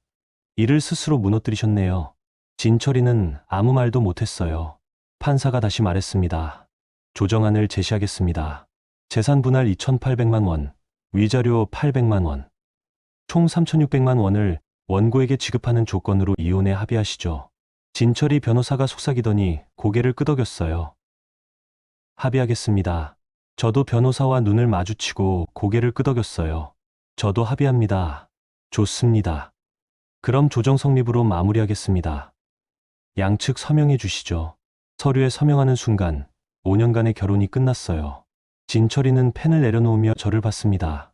S2: 이를 스스로 무너뜨리셨네요. 진철이는 아무 말도 못했어요. 판사가 다시 말했습니다. 조정안을 제시하겠습니다. 재산 분할 2,800만 원, 위자료 800만 원, 총 3,600만 원을 원고에게 지급하는 조건으로 이혼에 합의하시죠. 진철이 변호사가 속삭이더니 고개를 끄덕였어요. 합의하겠습니다. 저도 변호사와 눈을 마주치고 고개를 끄덕였어요. 저도 합의합니다. 좋습니다. 그럼 조정 성립으로 마무리하겠습니다. 양측 서명해 주시죠. 서류에 서명하는 순간 5년간의 결혼이 끝났어요. 진철이는 펜을 내려놓으며 저를 봤습니다.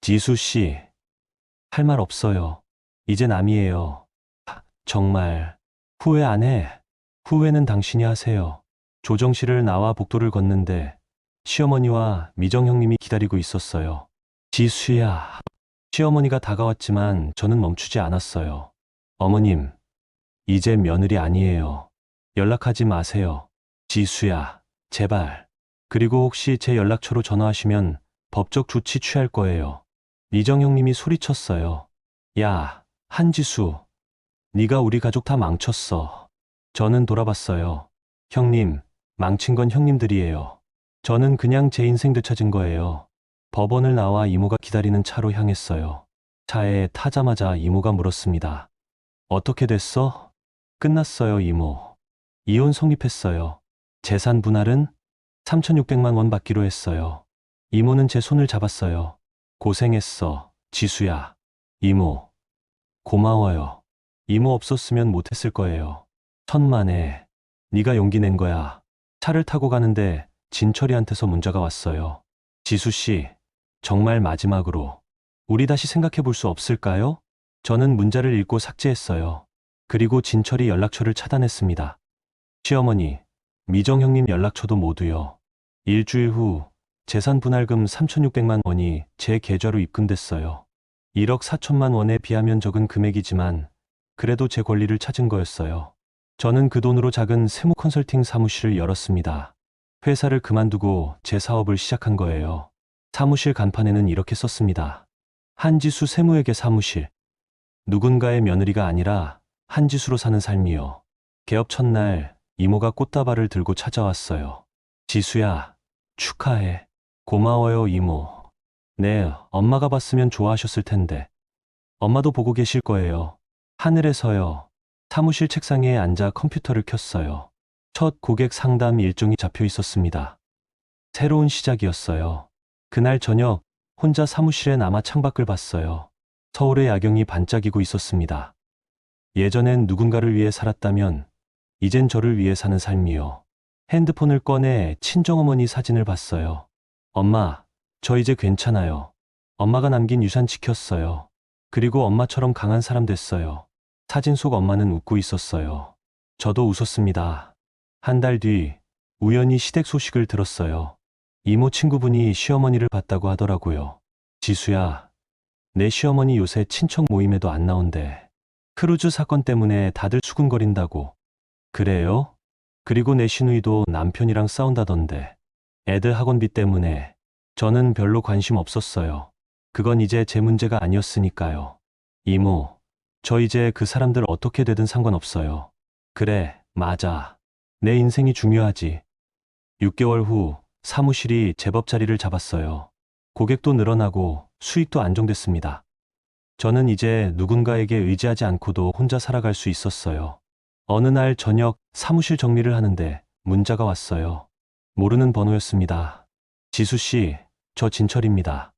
S2: 지수 씨, 할 말 없어요. 이제 남이에요. 정말 후회 안 해. 후회는 당신이 하세요. 조정실을 나와 복도를 걷는데 시어머니와 미정 형님이 기다리고 있었어요. 지수야. 시어머니가 다가왔지만 저는 멈추지 않았어요. 어머님, 이제 며느리 아니에요. 연락하지 마세요. 지수야, 제발. 그리고 혹시 제 연락처로 전화하시면 법적 조치 취할 거예요. 미정 형님이 소리쳤어요. 야, 한지수. 네가 우리 가족 다 망쳤어. 저는 돌아봤어요. 형님, 망친 건 형님들이에요. 저는 그냥 제 인생 되찾은 거예요. 법원을 나와 이모가 기다리는 차로 향했어요. 차에 타자마자 이모가 물었습니다. 어떻게 됐어? 끝났어요, 이모. 이혼 성립했어요. 재산 분할은 3,600만 원 받기로 했어요. 이모는 제 손을 잡았어요. 고생했어, 지수야. 이모, 고마워요. 이모 없었으면 못했을 거예요. 천만에, 네가 용기 낸 거야. 차를 타고 가는데 진철이한테서 문자가 왔어요. 지수 씨, 정말 마지막으로 우리 다시 생각해 볼 수 없을까요? 저는 문자를 읽고 삭제했어요. 그리고 진철이 연락처를 차단했습니다. 시어머니, 미정 형님 연락처도 모두요. 일주일 후 재산 분할금 3,600만 원이 제 계좌로 입금됐어요. 1억 4천만 원에 비하면 적은 금액이지만 그래도 제 권리를 찾은 거였어요. 저는 그 돈으로 작은 세무 컨설팅 사무실을 열었습니다. 회사를 그만두고 제 사업을 시작한 거예요. 사무실 간판에는 이렇게 썼습니다. 한지수 세무회계 사무실. 누군가의 며느리가 아니라 한지수로 사는 삶이요. 개업 첫날 이모가 꽃다발을 들고 찾아왔어요. 지수야, 축하해. 고마워요, 이모. 네, 엄마가 봤으면 좋아하셨을 텐데. 엄마도 보고 계실 거예요. 하늘에서요. 사무실 책상에 앉아 컴퓨터를 켰어요. 첫 고객 상담 일정이 잡혀 있었습니다. 새로운 시작이었어요. 그날 저녁 혼자 사무실에 남아 창밖을 봤어요. 서울의 야경이 반짝이고 있었습니다. 예전엔 누군가를 위해 살았다면 이젠 저를 위해 사는 삶이요. 핸드폰을 꺼내 친정어머니 사진을 봤어요. 엄마, 저 이제 괜찮아요. 엄마가 남긴 유산 지켰어요. 그리고 엄마처럼 강한 사람 됐어요. 사진 속 엄마는 웃고 있었어요. 저도 웃었습니다. 한 달 뒤 우연히 시댁 소식을 들었어요. 이모 친구분이 시어머니를 봤다고 하더라고요. 지수야, 내 시어머니 요새 친척 모임에도 안 나온대. 크루즈 사건 때문에 다들 수군거린다고. 그래요? 그리고 내 시누이도 남편이랑 싸운다던데. 애들 학원비 때문에. 저는 별로 관심 없었어요. 그건 이제 제 문제가 아니었으니까요. 이모, 저 이제 그 사람들 어떻게 되든 상관없어요. 그래, 맞아. 내 인생이 중요하지. 6개월 후 사무실이 제법 자리를 잡았어요. 고객도 늘어나고 수익도 안정됐습니다. 저는 이제 누군가에게 의지하지 않고도 혼자 살아갈 수 있었어요. 어느 날 저녁 사무실 정리를 하는데 문자가 왔어요. 모르는 번호였습니다. 지수 씨, 저 진철입니다.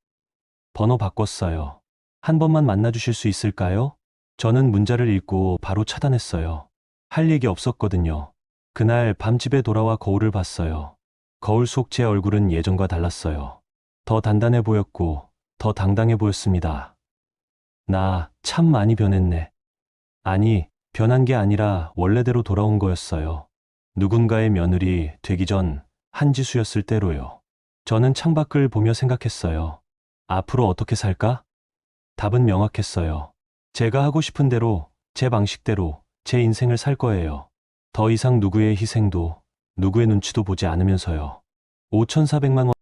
S2: 번호 바꿨어요. 한 번만 만나주실 수 있을까요? 저는 문자를 읽고 바로 차단했어요. 할 얘기 없었거든요. 그날 밤 집에 돌아와 거울을 봤어요. 거울 속 제 얼굴은 예전과 달랐어요. 더 단단해 보였고 더 당당해 보였습니다. 나 참 많이 변했네. 아니, 변한 게 아니라 원래대로 돌아온 거였어요. 누군가의 며느리 되기 전 한지수였을 때로요. 저는 창밖을 보며 생각했어요. 앞으로 어떻게 살까? 답은 명확했어요. 제가 하고 싶은 대로, 제 방식대로 제 인생을 살 거예요. 더 이상 누구의 희생도, 누구의 눈치도 보지 않으면서요. 5,400만 원